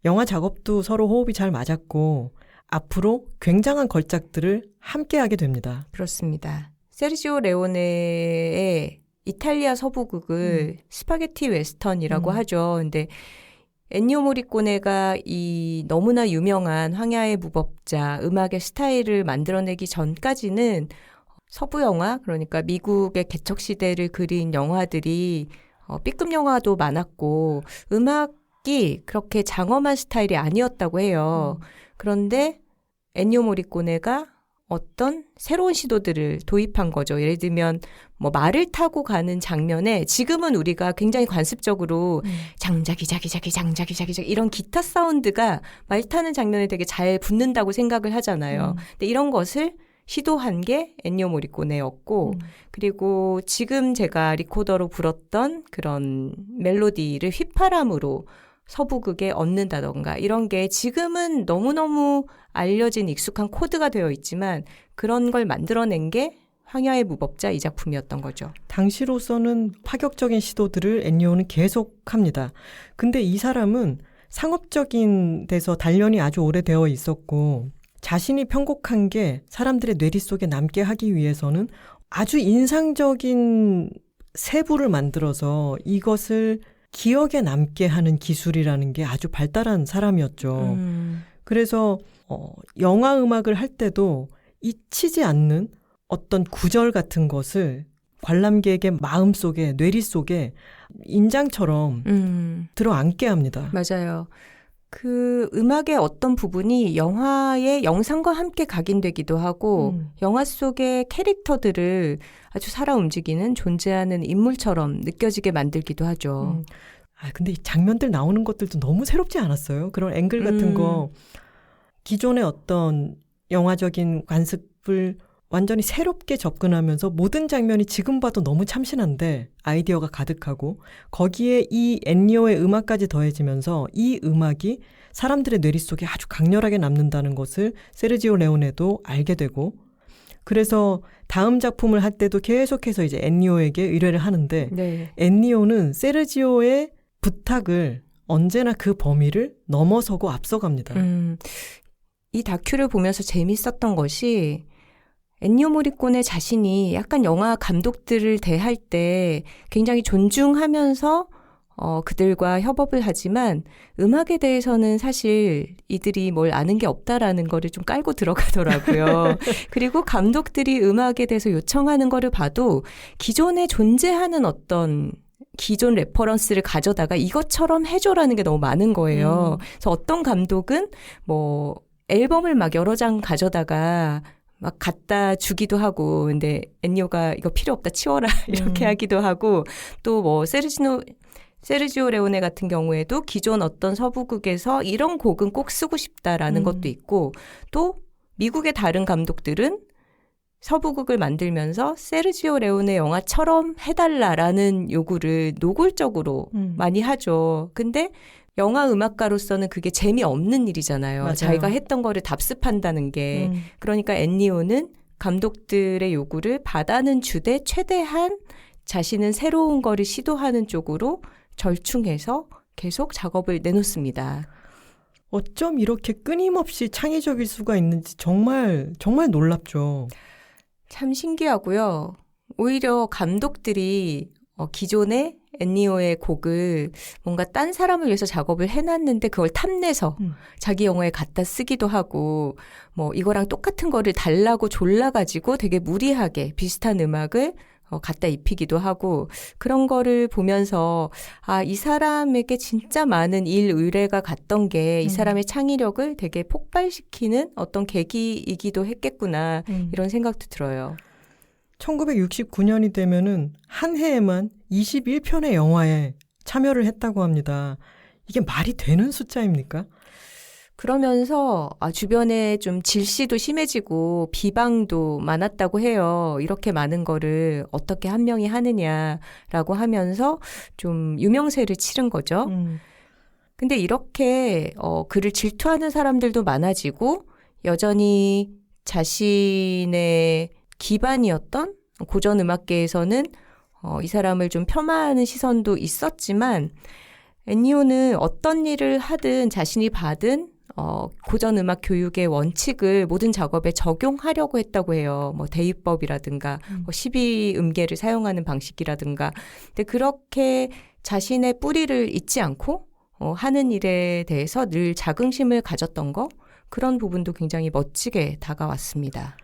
영화 작업도 서로 호흡이 잘 맞았고 앞으로 굉장한 걸작들을 함께하게 됩니다. 그렇습니다. 세르지오 레오네의 이탈리아 서부극을 스파게티 웨스턴이라고 하죠. 근데 엔니오 모리꼬네가 이 너무나 유명한 황야의 무법자 음악의 스타일을 만들어내기 전까지는 서부 영화, 그러니까 미국의 개척 시대를 그린 영화들이 B급 영화도 많았고 음악이 그렇게 장엄한 스타일이 아니었다고 해요. 그런데 엔니오 모리꼬네가 어떤 새로운 시도들을 도입한 거죠. 예를 들면 뭐 말을 타고 가는 장면에 지금은 우리가 굉장히 관습적으로 장자기자기자기 이런 기타 사운드가 말 타는 장면에 되게 잘 붙는다고 생각을 하잖아요. 근데 이런 것을 시도한 게 엔니오 모리꼬네였고 그리고 지금 제가 리코더로 불었던 그런 멜로디를 휘파람으로 서부극에 얻는다던가 이런 게 지금은 너무너무 알려진 익숙한 코드가 되어 있지만 그런 걸 만들어낸 게 황야의 무법자 이 작품이었던 거죠. 당시로서는 파격적인 시도들을 엔니오는 계속합니다. 근데 이 사람은 상업적인 데서 단련이 아주 오래되어 있었고 자신이 편곡한 게 사람들의 뇌리 속에 남게 하기 위해서는 아주 인상적인 세부를 만들어서 이것을 기억에 남게 하는 기술이라는 게 아주 발달한 사람이었죠. 그래서 영화 음악을 할 때도 잊히지 않는 어떤 구절 같은 것을 관람객의 마음속에, 뇌리 속에 인장처럼 들어앉게 합니다. 맞아요. 그 음악의 어떤 부분이 영화의 영상과 함께 각인되기도 하고 영화 속의 캐릭터들을 아주 살아 움직이는 존재하는 인물처럼 느껴지게 만들기도 하죠. 근데 이 장면들 나오는 것들도 너무 새롭지 않았어요? 그런 앵글 같은 거 기존의 어떤 영화적인 관습을 완전히 새롭게 접근하면서 모든 장면이 지금 봐도 너무 참신한데 아이디어가 가득하고 거기에 이 엔니오의 음악까지 더해지면서 이 음악이 사람들의 뇌리 속에 아주 강렬하게 남는다는 것을 세르지오 레오네도 알게 되고 그래서 다음 작품을 할 때도 계속해서 이제 엔니오에게 의뢰를 하는데 네. 엔니오는 세르지오의 부탁을 언제나 그 범위를 넘어서고 앞서갑니다. 이 다큐를 보면서 재밌었던 것이 엔니오 모리꼬네 자신이 약간 영화 감독들을 대할 때 굉장히 존중하면서 그들과 협업을 하지만 음악에 대해서는 사실 이들이 뭘 아는 게 없다라는 거를 좀 깔고 들어가더라고요. 그리고 감독들이 음악에 대해서 요청하는 거를 봐도 기존에 존재하는 어떤 기존 레퍼런스를 가져다가 이것처럼 해줘라는 게 너무 많은 거예요. 그래서 어떤 감독은 뭐 앨범을 막 여러 장 가져다가 막 갖다 주기도 하고, 근데 엔니오가 이거 필요 없다 치워라 이렇게 하기도 하고, 또 뭐 세르지오 레오네 같은 경우에도 기존 어떤 서부극에서 이런 곡은 꼭 쓰고 싶다라는 것도 있고, 또 미국의 다른 감독들은 서부극을 만들면서 세르지오 레오네 영화처럼 해달라라는 요구를 노골적으로 많이 하죠. 근데 영화 음악가로서는 그게 재미없는 일이잖아요. 맞아요. 자기가 했던 거를 답습한다는 게. 그러니까 엔니오는 감독들의 요구를 받아는 주되 최대한 자신은 새로운 거를 시도하는 쪽으로 절충해서 계속 작업을 내놓습니다. 어쩜 이렇게 끊임없이 창의적일 수가 있는지 정말 정말 놀랍죠. 참 신기하고요. 오히려 감독들이 기존에 엔니오의 곡을 뭔가 딴 사람을 위해서 작업을 해놨는데 그걸 탐내서 자기 영화에 갖다 쓰기도 하고 뭐 이거랑 똑같은 거를 달라고 졸라가지고 되게 무리하게 비슷한 음악을 갖다 입히기도 하고 그런 거를 보면서 이 사람에게 진짜 많은 일 의뢰가 갔던 게 이 사람의 창의력을 되게 폭발시키는 어떤 계기이기도 했겠구나 이런 생각도 들어요. 1969년이 되면은 한 해에만 21편의 영화에 참여를 했다고 합니다. 이게 말이 되는 숫자입니까? 그러면서 주변에 좀 질시도 심해지고 비방도 많았다고 해요. 이렇게 많은 거를 어떻게 한 명이 하느냐라고 하면서 좀 유명세를 치른 거죠. 근데 이렇게 그를 질투하는 사람들도 많아지고 여전히 자신의 기반이었던 고전 음악계에서는 이 사람을 좀 폄하하는 시선도 있었지만 엔니오는 어떤 일을 하든 자신이 받은 고전 음악 교육의 원칙을 모든 작업에 적용하려고 했다고 해요. 뭐 대위법이라든가 12음계를 사용하는 방식이라든가. 근데 그렇게 자신의 뿌리를 잊지 않고 하는 일에 대해서 늘 자긍심을 가졌던 거, 그런 부분도 굉장히 멋지게 다가왔습니다.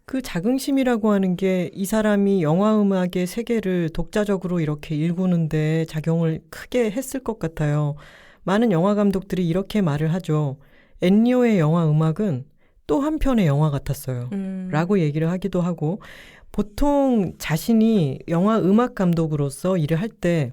그 자긍심이라고 하는 게 이 사람이 영화음악의 세계를 독자적으로 이렇게 일구는데 작용을 크게 했을 것 같아요. 많은 영화 감독들이 이렇게 말을 하죠. 엔니오의 영화음악은 또 한 편의 영화 같았어요. 라고 얘기를 하기도 하고, 보통 자신이 영화음악 감독으로서 일을 할 때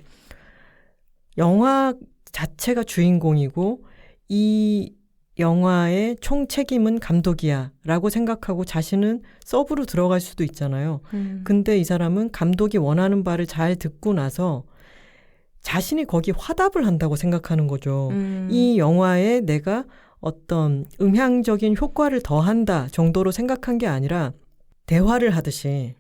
영화 자체가 주인공이고 이 영화의 총 책임은 감독이야 라고 생각하고 자신은 서브로 들어갈 수도 있잖아요. 근데 이 사람은 감독이 원하는 바를 잘 듣고 나서 자신이 거기 화답을 한다고 생각하는 거죠. 이 영화에 내가 어떤 음향적인 효과를 더한다 정도로 생각한 게 아니라 대화를 하듯이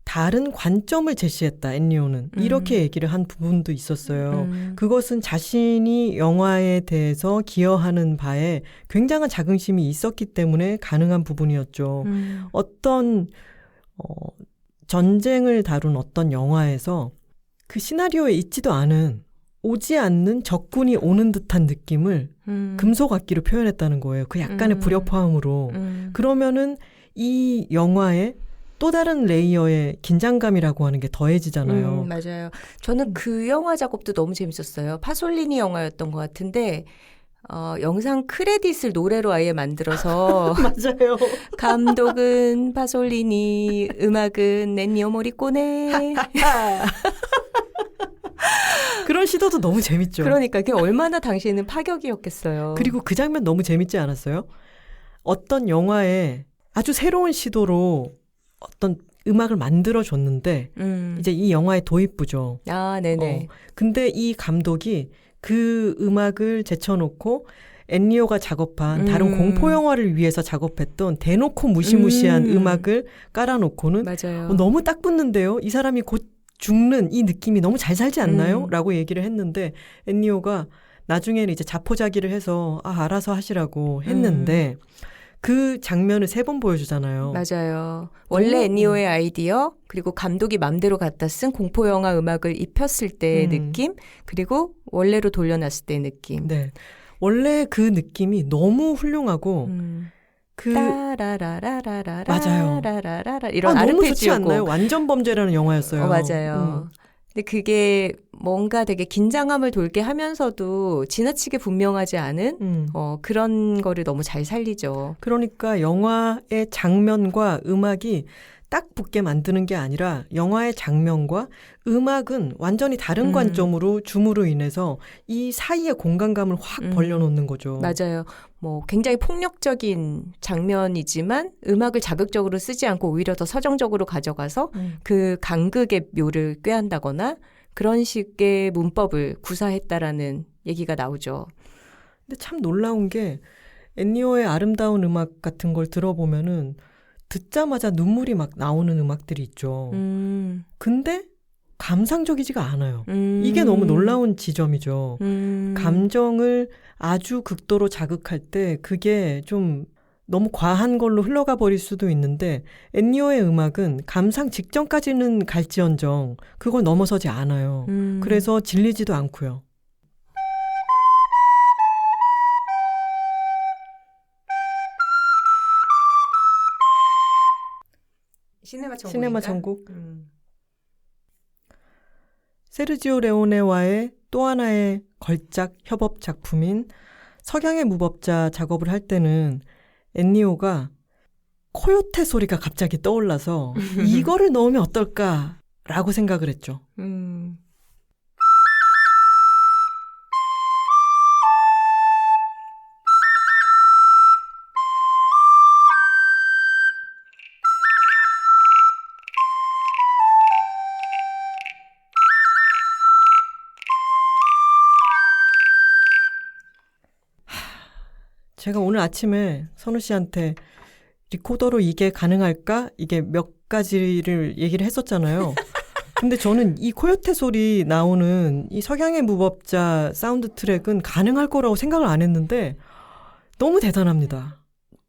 다른 관점을 제시했다, 엔니오는. 이렇게 얘기를 한 부분도 있었어요. 그것은 자신이 영화에 대해서 기여하는 바에 굉장한 자긍심이 있었기 때문에 가능한 부분이었죠. 어떤 전쟁을 다룬 어떤 영화에서 그 시나리오에 있지도 않은, 오지 않는 적군이 오는 듯한 느낌을 금속 악기로 표현했다는 거예요. 그 약간의 불협화음으로. 그러면은 이 영화에 또 다른 레이어의 긴장감이라고 하는 게 더해지잖아요. 맞아요. 저는 그 영화 작업도 너무 재밌었어요. 파솔리니 영화였던 것 같은데 영상 크레딧을 노래로 아예 만들어서 맞아요. 감독은 파솔리니, 음악은 엔니오 모리꼬네. 그런 시도도 너무 재밌죠. 그러니까 그게 얼마나 당시에는 파격이었겠어요. 그리고 그 장면 너무 재밌지 않았어요? 어떤 영화에 아주 새로운 시도로 어떤 음악을 만들어줬는데 이제 이 영화의 도입부죠. 아, 네네. 근데 이 감독이 그 음악을 제쳐놓고 엔니오가 작업한 다른 공포 영화를 위해서 작업했던 대놓고 무시무시한 음악을 깔아놓고는 맞아요. 너무 딱 붙는데요. 이 사람이 곧 죽는 이 느낌이 너무 잘 살지 않나요? 라고 얘기를 했는데 엔니오가 나중에는 이제 자포자기를 해서 알아서 하시라고 했는데 그 장면을 3번 보여주잖아요. 맞아요. 원래 엔니오의 아이디어, 그리고 감독이 맘대로 갖다 쓴 공포영화 음악을 입혔을 때의 느낌, 그리고 원래로 돌려놨을 때의 느낌. 네. 원래 그 느낌이 너무 훌륭하고 따라라라라라라 맞아요. 라라라라 이런 너무 좋지 아르페지오고. 않나요? 완전 범죄라는 영화였어요. 맞아요. 근데 그게 뭔가 되게 긴장감을 돌게 하면서도 지나치게 분명하지 않은 그런 거를 너무 잘 살리죠. 그러니까 영화의 장면과 음악이 딱 붙게 만드는 게 아니라 영화의 장면과 음악은 완전히 다른 관점으로 줌으로 인해서 이 사이의 공간감을 확 벌려놓는 거죠. 맞아요. 뭐 굉장히 폭력적인 장면이지만 음악을 자극적으로 쓰지 않고 오히려 더 서정적으로 가져가서 그 간극의 묘를 꾀한다거나 그런 식의 문법을 구사했다라는 얘기가 나오죠. 근데 참 놀라운 게 엔니오의 아름다운 음악 같은 걸 들어보면은 듣자마자 눈물이 막 나오는 음악들이 있죠. 근데 감상적이지가 않아요. 이게 너무 놀라운 지점이죠. 감정을 아주 극도로 자극할 때 그게 좀 너무 과한 걸로 흘러가 버릴 수도 있는데 엔니오의 음악은 감상 직전까지는 갈지언정 그걸 넘어서지 않아요. 그래서 질리지도 않고요. 시네마 천국. 세르지오 레오네와의 또 하나의 걸작 협업 작품인 석양의 무법자 작업을 할 때는 엔니오가 코요테 소리가 갑자기 떠올라서 이거를 넣으면 어떨까라고 생각을 했죠. 제가 오늘 아침에 선우 씨한테 리코더로 이게 가능할까? 이게 몇 가지를 얘기를 했었잖아요. 근데 저는 이 코요테 소리 나오는 이 석양의 무법자 사운드 트랙은 가능할 거라고 생각을 안 했는데 너무 대단합니다.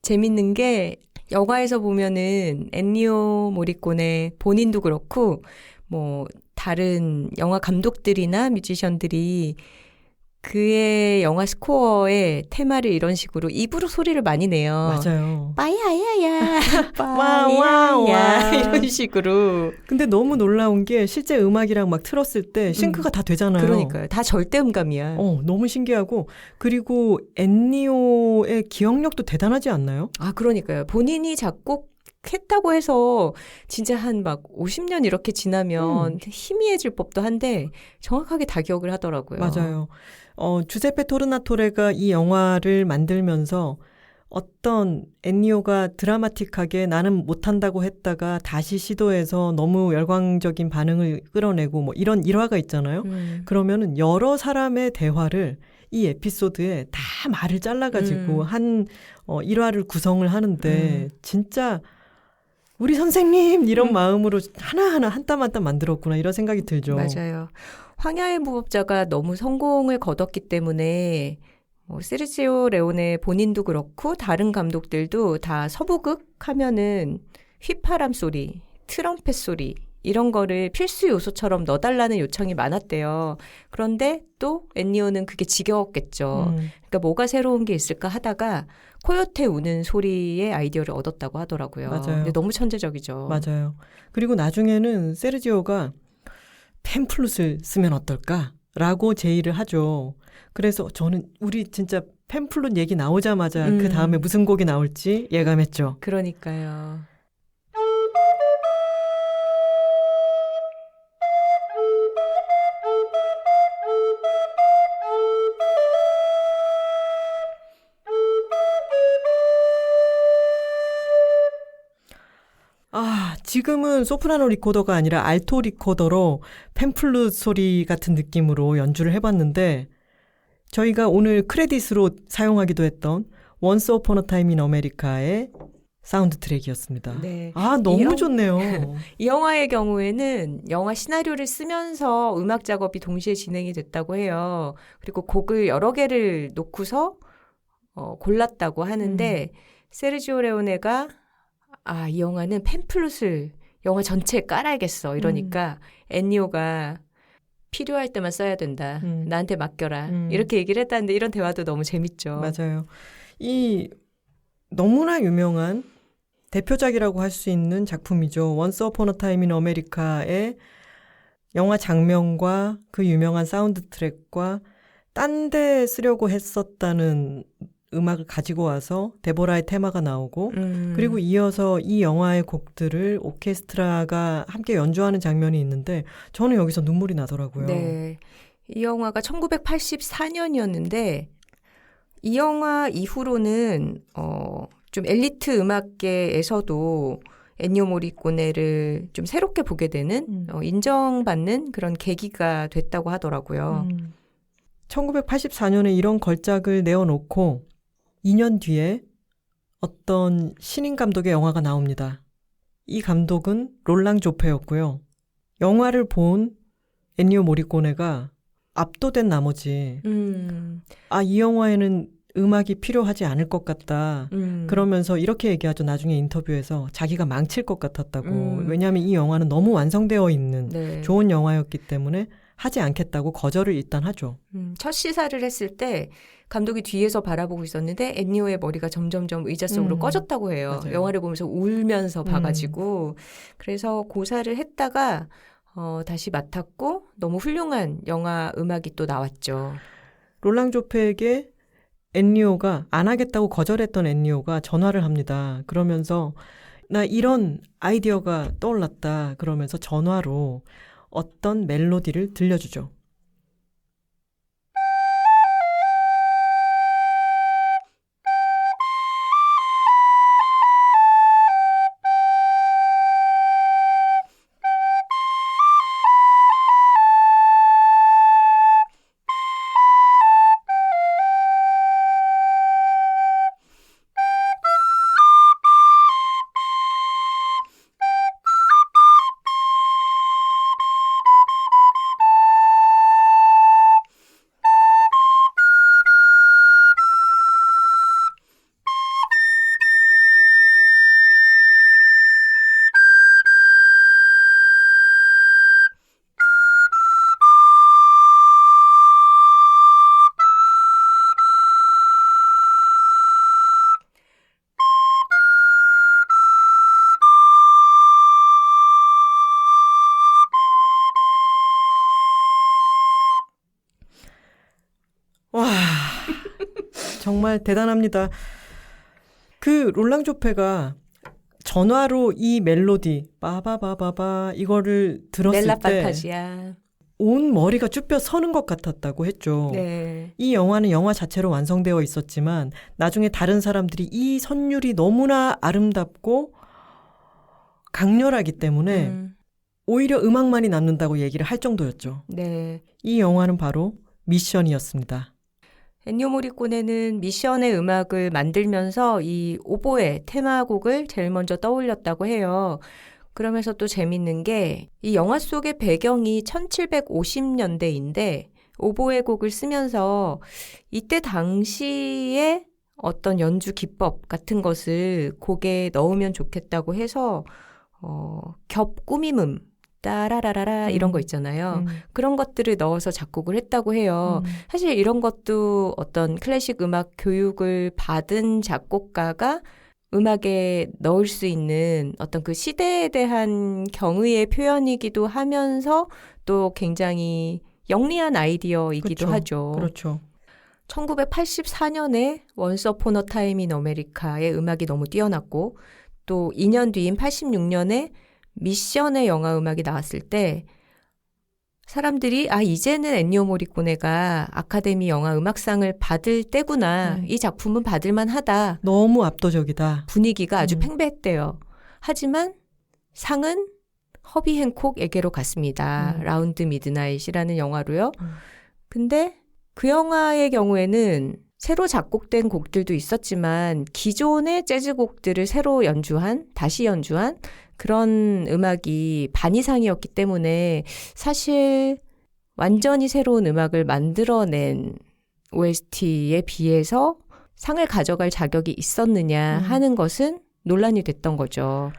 재밌는 게 영화에서 보면은 엔니오 모리코네 본인도 그렇고 뭐 다른 영화 감독들이나 뮤지션들이 그의 영화 스코어의 테마를 이런 식으로 입으로 소리를 많이 내요. 맞아요. 빠야야야, 와, 와, 와. 빠야야 이런 식으로. 근데 너무 놀라운 게 실제 음악이랑 막 틀었을 때 싱크가 다 되잖아요. 그러니까요. 다 절대음감이야. 너무 신기하고 그리고 엔니오의 기억력도 대단하지 않나요? 아, 그러니까요. 본인이 작곡했다고 해서 진짜 한 막 50년 이렇게 지나면 희미해질 법도 한데 정확하게 다 기억을 하더라고요. 맞아요. 주세페 토르나토레가 이 영화를 만들면서 어떤 엔니오가 드라마틱하게 나는 못한다고 했다가 다시 시도해서 너무 열광적인 반응을 끌어내고 뭐 이런 일화가 있잖아요. 그러면은 여러 사람의 대화를 이 에피소드에 다 말을 잘라가지고 한 일화를 구성을 하는데 진짜 우리 선생님 이런 마음으로 하나하나 한 땀 한 땀 만들었구나 이런 생각이 들죠. 맞아요. 황야의 무법자가 너무 성공을 거뒀기 때문에 세르지오 레오네 본인도 그렇고 다른 감독들도 다 서부극 하면은 휘파람 소리, 트럼펫 소리 이런 거를 필수 요소처럼 넣어달라는 요청이 많았대요. 그런데 또 엔니오는 그게 지겨웠겠죠. 그러니까 뭐가 새로운 게 있을까 하다가 코요테 우는 소리의 아이디어를 얻었다고 하더라고요. 맞아요. 근데 너무 천재적이죠. 맞아요. 그리고 나중에는 세르지오가 팸플룻을 쓰면 어떨까라고 제의를 하죠. 그래서 저는 우리 진짜 팸플룻 얘기 나오자마자 그 다음에 무슨 곡이 나올지 예감했죠. 그러니까요. 지금은 소프라노 리코더가 아니라 알토 리코더로 팸플룻 소리 같은 느낌으로 연주를 해봤는데 저희가 오늘 크레딧으로 사용하기도 했던 Once Upon a Time in America의 사운드 트랙이었습니다. 네. 너무 좋네요. 이 영화의 경우에는 영화 시나리오를 쓰면서 음악 작업이 동시에 진행이 됐다고 해요. 그리고 곡을 여러 개를 놓고서 골랐다고 하는데 세르지오 레오네가 이 영화는 팸플룻을 영화 전체에 깔아야겠어. 이러니까 엔니오가 필요할 때만 써야 된다. 나한테 맡겨라. 이렇게 얘기를 했다는데 이런 대화도 너무 재밌죠. 맞아요. 이 너무나 유명한 대표작이라고 할 수 있는 작품이죠. Once Upon a Time in America의 영화 장면과 그 유명한 사운드 트랙과 딴 데 쓰려고 했었다는 음악을 가지고 와서 데보라의 테마가 나오고 그리고 이어서 이 영화의 곡들을 오케스트라가 함께 연주하는 장면이 있는데 저는 여기서 눈물이 나더라고요. 네. 이 영화가 1984년이었는데 이 영화 이후로는 좀 엘리트 음악계에서도 엔니오 모리코네를 좀 새롭게 보게 되는 인정받는 그런 계기가 됐다고 하더라고요. 1984년에 이런 걸작을 내어놓고 2년 뒤에 어떤 신인 감독의 영화가 나옵니다. 이 감독은 롤랑 조페였고요. 영화를 본 엔니오 모리코네가 압도된 나머지 이 영화에는 음악이 필요하지 않을 것 같다. 그러면서 이렇게 얘기하죠. 나중에 인터뷰에서 자기가 망칠 것 같았다고. 왜냐하면 이 영화는 너무 완성되어 있는 네. 좋은 영화였기 때문에 하지 않겠다고 거절을 일단 하죠. 첫 시사를 했을 때 감독이 뒤에서 바라보고 있었는데 엔니오의 머리가 점점점 의자 속으로 꺼졌다고 해요. 맞아요. 영화를 보면서 울면서 봐가지고. 그래서 고사를 했다가 다시 맡았고 너무 훌륭한 영화 음악이 또 나왔죠. 롤랑 조페에게 엔니오가 안 하겠다고 거절했던 엔니오가 전화를 합니다. 그러면서 나 이런 아이디어가 떠올랐다. 그러면서 전화로 어떤 멜로디를 들려주죠. 와, 정말 대단합니다. 그 롤랑 조페가 전화로 이 멜로디 빠바바바바 이거를 들었을 넬라 때 판타지야. 온 머리가 쭈뼛 서는 것 같았다고 했죠. 네. 이 영화는 영화 자체로 완성되어 있었지만 나중에 다른 사람들이 이 선율이 너무나 아름답고 강렬하기 때문에 오히려 음악만이 남는다고 얘기를 할 정도였죠. 네. 이 영화는 바로 미션이었습니다. 엔니오 모리코네는 미션의 음악을 만들면서 이 오보에 테마곡을 제일 먼저 떠올렸다고 해요. 그러면서 또 재밌는 게 이 영화 속의 배경이 1750년대인데 오보에 곡을 쓰면서 이때 당시에 어떤 연주 기법 같은 것을 곡에 넣으면 좋겠다고 해서 겹 꾸밈음 따라라라라 이런 거 있잖아요. 그런 것들을 넣어서 작곡을 했다고 해요. 사실 이런 것도 어떤 클래식 음악 교육을 받은 작곡가가 음악에 넣을 수 있는 어떤 그 시대에 대한 경의의 표현이기도 하면서 또 굉장히 영리한 아이디어이기도 그렇죠. 하죠. 그렇죠. 1984년에 원스 어폰 어 타임 인 아메리카의 음악이 너무 뛰어났고 또 2년 뒤인 86년에 미션의 영화 음악이 나왔을 때 사람들이 이제는 엔니오 모리코네가 아카데미 영화 음악상을 받을 때구나. 이 작품은 받을만 하다. 너무 압도적이다. 분위기가 아주 팽배했대요. 하지만 상은 허비 행콕에게로 갔습니다. 라운드 미드나잇이라는 영화로요. 근데 그 영화의 경우에는 새로 작곡된 곡들도 있었지만 기존의 재즈 곡들을 새로 다시 연주한 그런 음악이 반 이상이었기 때문에 사실 완전히 새로운 음악을 만들어낸 OST에 비해서 상을 가져갈 자격이 있었느냐 하는 것은 논란이 됐던 거죠.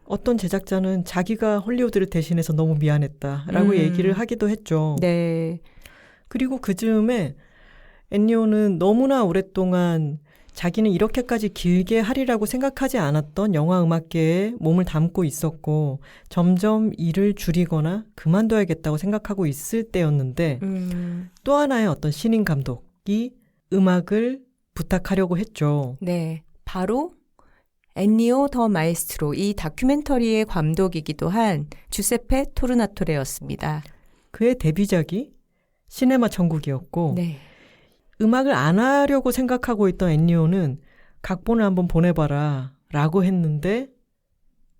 어떤 제작자는 자기가 헐리우드를 대신해서 너무 미안했다라고 얘기를 하기도 했죠. 네. 그리고 그 즈음에 엔니오는 너무나 오랫동안 자기는 이렇게까지 길게 하리라고 생각하지 않았던 영화 음악계에 몸을 담고 있었고 점점 일을 줄이거나 그만둬야겠다고 생각하고 있을 때였는데 또 하나의 어떤 신인 감독이 음악을 부탁하려고 했죠. 네. 바로 엔니오 더 마에스트로 이 다큐멘터리의 감독이기도 한 주세페 토르나토레였습니다. 그의 데뷔작이 시네마 천국이었고 네. 음악을 안 하려고 생각하고 있던 엔니오는 각본을 한번 보내봐라 라고 했는데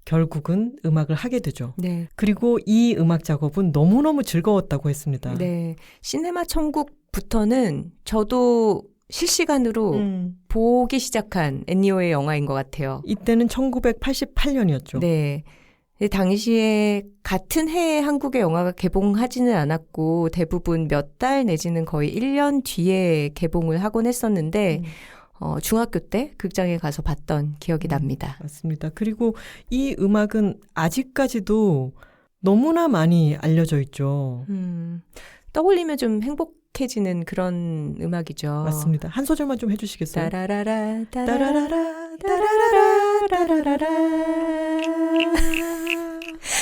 결국은 음악을 하게 되죠. 네. 그리고 이 음악 작업은 너무너무 즐거웠다고 했습니다. 네. 시네마 천국부터는 저도 실시간으로 보기 시작한 엔니오의 영화인 것 같아요. 이때는 1988년이었죠. 네. 당시에 같은 해에 한국의 영화가 개봉하지는 않았고 대부분 몇 달 내지는 거의 1년 뒤에 개봉을 하곤 했었는데 중학교 때 극장에 가서 봤던 기억이 납니다. 맞습니다. 그리고 이 음악은 아직까지도 너무나 많이 알려져 있죠. 떠올리면 좀 행복해지는 그런 음악이죠. 맞습니다. 한 소절만 좀 해주시겠어요? 따라라라 따라라라 따라라라 따라라라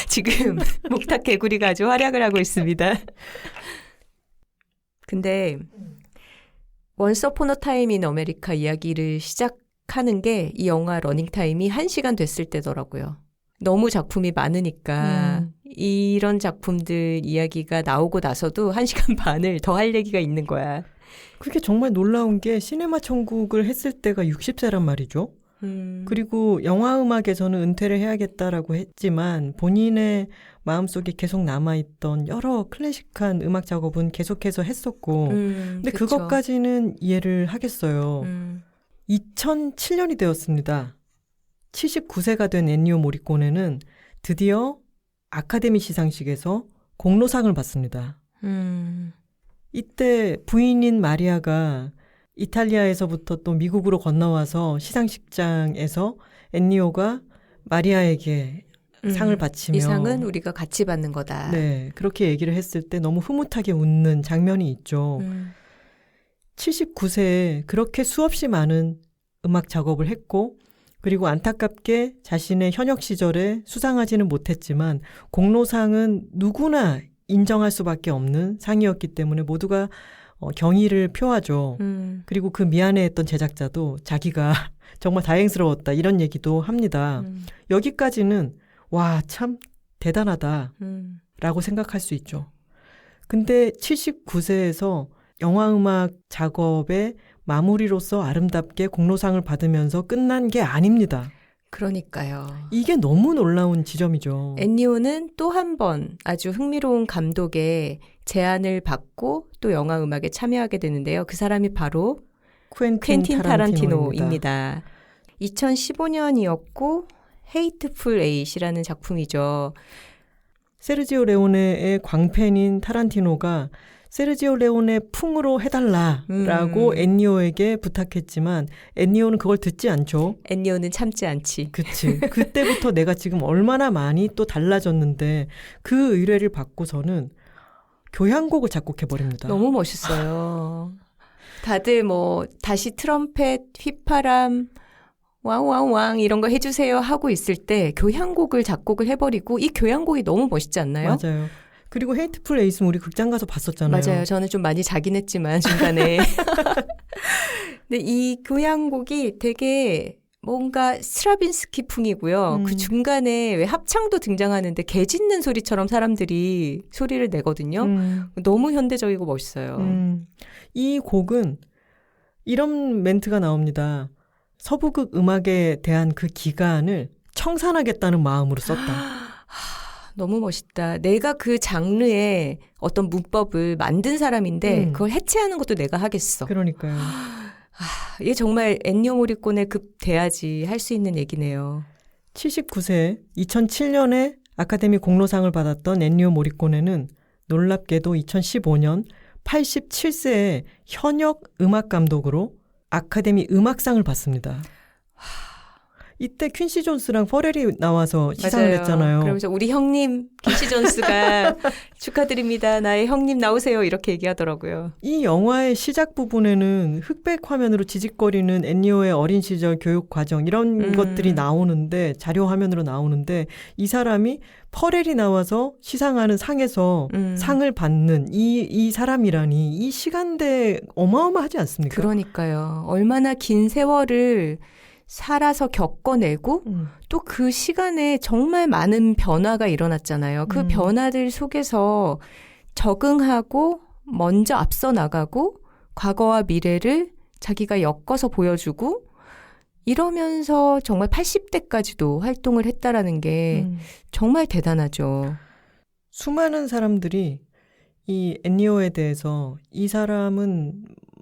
지금 목탁 개구리가 아주 활약을 하고 있습니다. 근데 원스 어폰 어 타임 인 아메리카 이야기를 시작하는 게 이 영화 러닝타임이 1시간 됐을 때더라고요. 너무 작품이 많으니까 이런 작품들 이야기가 나오고 나서도 1시간 반을 더 할 얘기가 있는 거야. 그게 정말 놀라운 게 시네마 천국을 했을 때가 60세란 말이죠. 그리고 영화 음악에서는 은퇴를 해야겠다라고 했지만 본인의 마음속에 계속 남아있던 여러 클래식한 음악 작업은 계속해서 했었고 근데 그쵸. 그것까지는 이해를 하겠어요. 2007년이 되었습니다. 79세가 된 엔니오 모리코네는 드디어 아카데미 시상식에서 공로상을 받습니다. 이때 부인인 마리아가 이탈리아에서부터 또 미국으로 건너와서 시상식장에서 엔니오가 마리아에게 상을 바치며 이 상은 우리가 같이 받는 거다. 네, 그렇게 얘기를 했을 때 너무 흐뭇하게 웃는 장면이 있죠. 79세에 그렇게 수없이 많은 음악 작업을 했고 그리고 안타깝게 자신의 현역 시절에 수상하지는 못했지만 공로상은 누구나 인정할 수밖에 없는 상이었기 때문에 모두가 경의를 표하죠. 그리고 그 미안해했던 제작자도 자기가 정말 다행스러웠다 이런 얘기도 합니다. 여기까지는 와, 참 대단하다 라고 생각할 수 있죠. 근데 79세에서 영화음악 작업의 마무리로서 아름답게 공로상을 받으면서 끝난 게 아닙니다. 그러니까요. 이게 너무 놀라운 지점이죠. 엔니오는 또 한 번 아주 흥미로운 감독의 제안을 받고 또 영화음악에 참여하게 되는데요. 그 사람이 바로 퀸틴 타란티노입니다. 2015년이었고 헤이트풀 에잇이라는 작품이죠. 세르지오 레오네의 광팬인 타란티노가 세르지오 레오네 풍으로 해달라라고 엔니오에게 부탁했지만 엔니오는 그걸 듣지 않죠. 엔니오는 참지 않지. 그치. 그때부터 내가 지금 얼마나 많이 또 달라졌는데 그 의뢰를 받고서는 교향곡을 작곡해버립니다. 너무 멋있어요. 다들 뭐 다시 트럼펫, 휘파람, 왕왕왕 이런 거 해주세요 하고 있을 때 교향곡을 작곡을 해버리고 이 교향곡이 너무 멋있지 않나요? 맞아요. 그리고 헤이트풀 에잇은 우리 극장 가서 봤었잖아요. 맞아요. 저는 좀 많이 자긴 했지만 중간에. 근데 이 교향곡이 되게 뭔가 스트라빈스키 풍이고요. 그 중간에 왜 합창도 등장하는데 개 짖는 소리처럼 사람들이 소리를 내거든요. 너무 현대적이고 멋있어요. 이 곡은 이런 멘트가 나옵니다. 서부극 음악에 대한 그 기간을 청산하겠다는 마음으로 썼다. 너무 멋있다. 내가 그 장르의 어떤 문법을 만든 사람인데 그걸 해체하는 것도 내가 하겠어. 그러니까요. 이게 정말 엔니오 모리코네 급돼야지 할 수 있는 얘기네요. 79세 2007년에 아카데미 공로상을 받았던 엔니오 모리코네는 놀랍게도 2015년 87세에 현역 음악 감독으로 아카데미 음악상을 받습니다. 이때 퀸시 존스랑 퍼렐이 나와서 시상을 맞아요. 했잖아요. 그러면서 우리 형님 퀸시 존스가 축하드립니다. 나의 형님 나오세요. 이렇게 얘기하더라고요. 이 영화의 시작 부분에는 흑백 화면으로 지직거리는 엔니오의 어린 시절 교육 과정 이런 것들이 나오는데 자료 화면으로 나오는데 이 사람이 퍼렐이 나와서 시상하는 상에서 상을 받는 이 사람이라니 이 시간대 어마어마하지 않습니까? 그러니까요. 얼마나 긴 세월을 살아서 겪어내고 또 그 시간에 정말 많은 변화가 일어났잖아요. 그 변화들 속에서 적응하고 먼저 앞서 나가고 과거와 미래를 자기가 엮어서 보여주고 이러면서 정말 80대까지도 활동을 했다라는 게 정말 대단하죠. 수많은 사람들이 이 엔니오에 대해서 이 사람은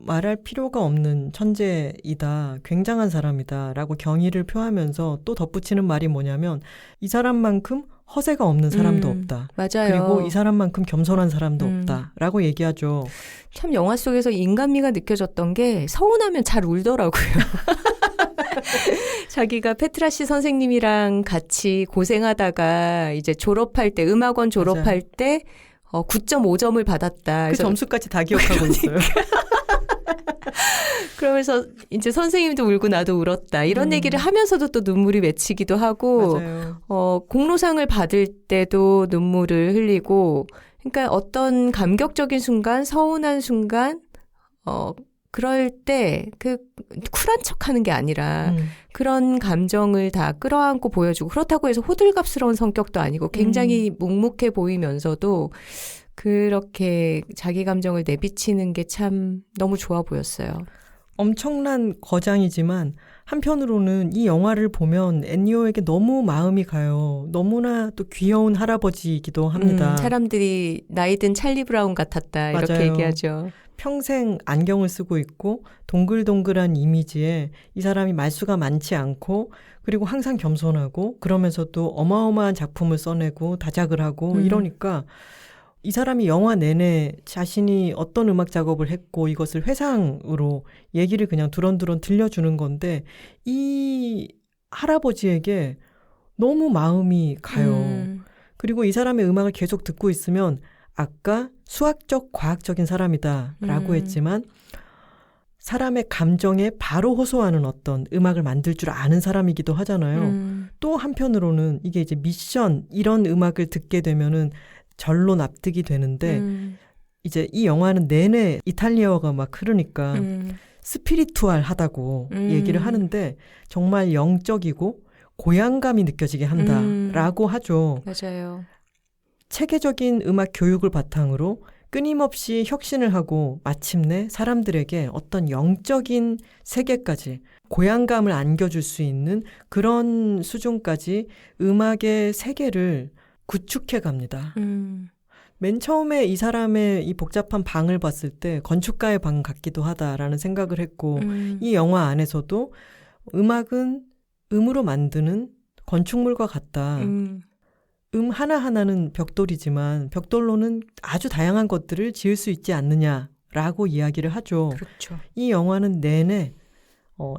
말할 필요가 없는 천재이다, 굉장한 사람이다 라고 경의를 표하면서 또 덧붙이는 말이 뭐냐면 이 사람만큼 허세가 없는 사람도 없다. 맞아요. 그리고 이 사람만큼 겸손한 사람도 없다 라고 얘기하죠. 참 영화 속에서 인간미가 느껴졌던 게 서운하면 잘 울더라고요. 자기가 페트라시 선생님이랑 같이 고생하다가 이제 졸업할 때 음악원 졸업할 맞아요. 때 9.5점을 받았다. 그 점수까지 다 기억하고 있어요. 그러면서 이제 선생님도 울고 나도 울었다. 이런 얘기를 하면서도 또 눈물이 맺히기도 하고 맞아요. 공로상을 받을 때도 눈물을 흘리고 그러니까 어떤 감격적인 순간, 서운한 순간 그럴 때 그 쿨한 척하는 게 아니라 그런 감정을 다 끌어안고 보여주고 그렇다고 해서 호들갑스러운 성격도 아니고 굉장히 묵묵해 보이면서도 그렇게 자기 감정을 내비치는 게 참 너무 좋아 보였어요. 엄청난 거장이지만 한편으로는 이 영화를 보면 엔니오에게 너무 마음이 가요. 너무나 또 귀여운 할아버지이기도 합니다. 사람들이 나이 든 찰리 브라운 같았다 이렇게 맞아요. 얘기하죠. 평생 안경을 쓰고 있고 동글동글한 이미지에 이 사람이 말수가 많지 않고 그리고 항상 겸손하고 그러면서도 어마어마한 작품을 써내고 다작을 하고 이러니까 이 사람이 영화 내내 자신이 어떤 음악 작업을 했고 이것을 회상으로 얘기를 그냥 두런두런 들려주는 건데 이 할아버지에게 너무 마음이 가요. 그리고 이 사람의 음악을 계속 듣고 있으면 아까 수학적, 과학적인 사람이다라고 했지만 사람의 감정에 바로 호소하는 어떤 음악을 만들 줄 아는 사람이기도 하잖아요. 또 한편으로는 이게 이제 미션 이런 음악을 듣게 되면은 절로 납득이 되는데 이제 이 영화는 내내 이탈리아어가 막 흐르니까 스피리투얼하다고 얘기를 하는데 정말 영적이고 고향감이 느껴지게 한다라고 하죠. 맞아요. 체계적인 음악 교육을 바탕으로 끊임없이 혁신을 하고 마침내 사람들에게 어떤 영적인 세계까지 고향감을 안겨줄 수 있는 그런 수준까지 음악의 세계를 구축해 갑니다. 맨 처음에 이 사람의 이 복잡한 방을 봤을 때 건축가의 방 같기도 하다라는 생각을 했고 이 영화 안에서도 음악은 음으로 만드는 건축물과 같다. 하나하나는 벽돌이지만 벽돌로는 아주 다양한 것들을 지을 수 있지 않느냐라고 이야기를 하죠. 그렇죠. 이 영화는 내내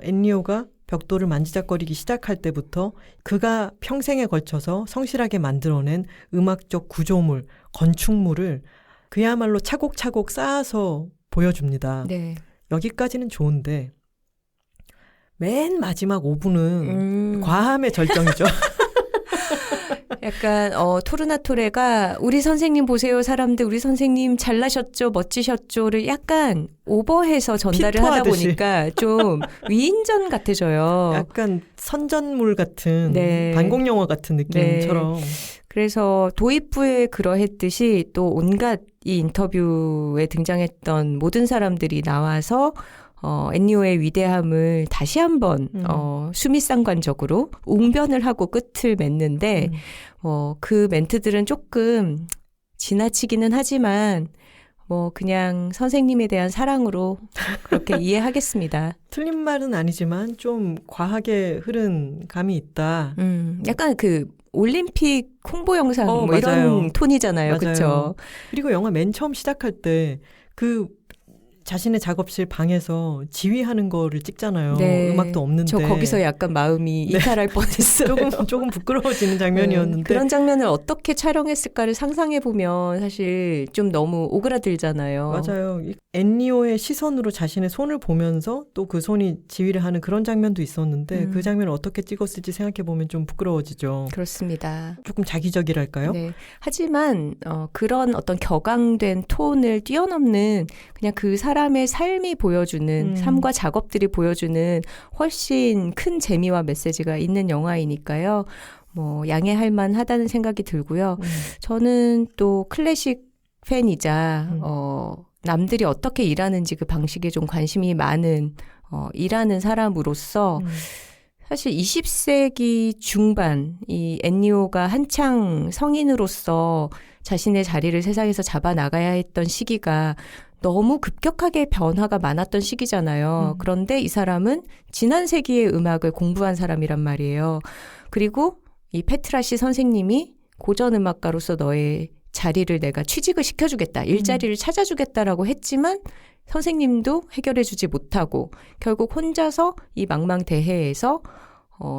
엔니오가 벽돌을 만지작거리기 시작할 때부터 그가 평생에 걸쳐서 성실하게 만들어낸 음악적 구조물, 건축물을 그야말로 차곡차곡 쌓아서 보여줍니다. 네. 여기까지는 좋은데 맨 마지막 5분은 과함의 절정이죠. 약간 토르나토레가 우리 선생님 보세요 사람들 우리 선생님 잘나셨죠 멋지셨죠를 약간 오버해서 전달을 하다 핀포하듯이. 보니까 좀 위인전 같아져요. 약간 선전물 같은 네. 반공 영화 같은 느낌처럼. 그래서 도입부에 그러했듯이 또 온갖 이 인터뷰에 등장했던 모든 사람들이 나와서 엔니오의 위대함을 다시 한번 수미상관적으로 웅변을 하고 끝을 맺는데 그 멘트들은 조금 지나치기는 하지만 그냥 선생님에 대한 사랑으로 그렇게 이해하겠습니다. 틀린 말은 아니지만 좀 과하게 흐른 감이 있다. 약간 그 올림픽 홍보 영상 뭐 맞아요. 이런 톤이잖아요. 그렇죠? 그리고 영화 맨 처음 시작할 때 그 자신의 작업실 방에서 지휘하는 거를 찍잖아요. 네. 음악도 없는데. 저 거기서 약간 마음이 이탈할 뻔했어요. 조금 부끄러워지는 장면이었는데. 그런 장면을 어떻게 촬영했을까를 상상해보면 사실 좀 너무 오그라들잖아요. 맞아요. 엔니오의 시선으로 자신의 손을 보면서 또 그 손이 지휘를 하는 그런 장면도 있었는데 그 장면을 어떻게 찍었을지 생각해보면 좀 부끄러워지죠. 그렇습니다. 조금 자기적이랄까요? 네. 하지만 그런 어떤 격앙된 톤을 뛰어넘는 그냥 그 사람의 삶이 보여주는 삶과 작업들이 보여주는 훨씬 큰 재미와 메시지가 있는 영화이니까요. 양해할 만하다는 생각이 들고요. 저는 또 클래식 팬이자 남들이 어떻게 일하는지 그 방식에 좀 관심이 많은 일하는 사람으로서 사실 20세기 중반 이 엔니오가 한창 성인으로서 자신의 자리를 세상에서 잡아나가야 했던 시기가 너무 급격하게 변화가 많았던 시기잖아요. 그런데 이 사람은 지난 세기의 음악을 공부한 사람이란 말이에요. 그리고 이 페트라시 선생님이 고전 음악가로서 너의 자리를 내가 취직을 시켜주겠다. 일자리를 찾아주겠다라고 했지만 선생님도 해결해주지 못하고 결국 혼자서 이 망망대해에서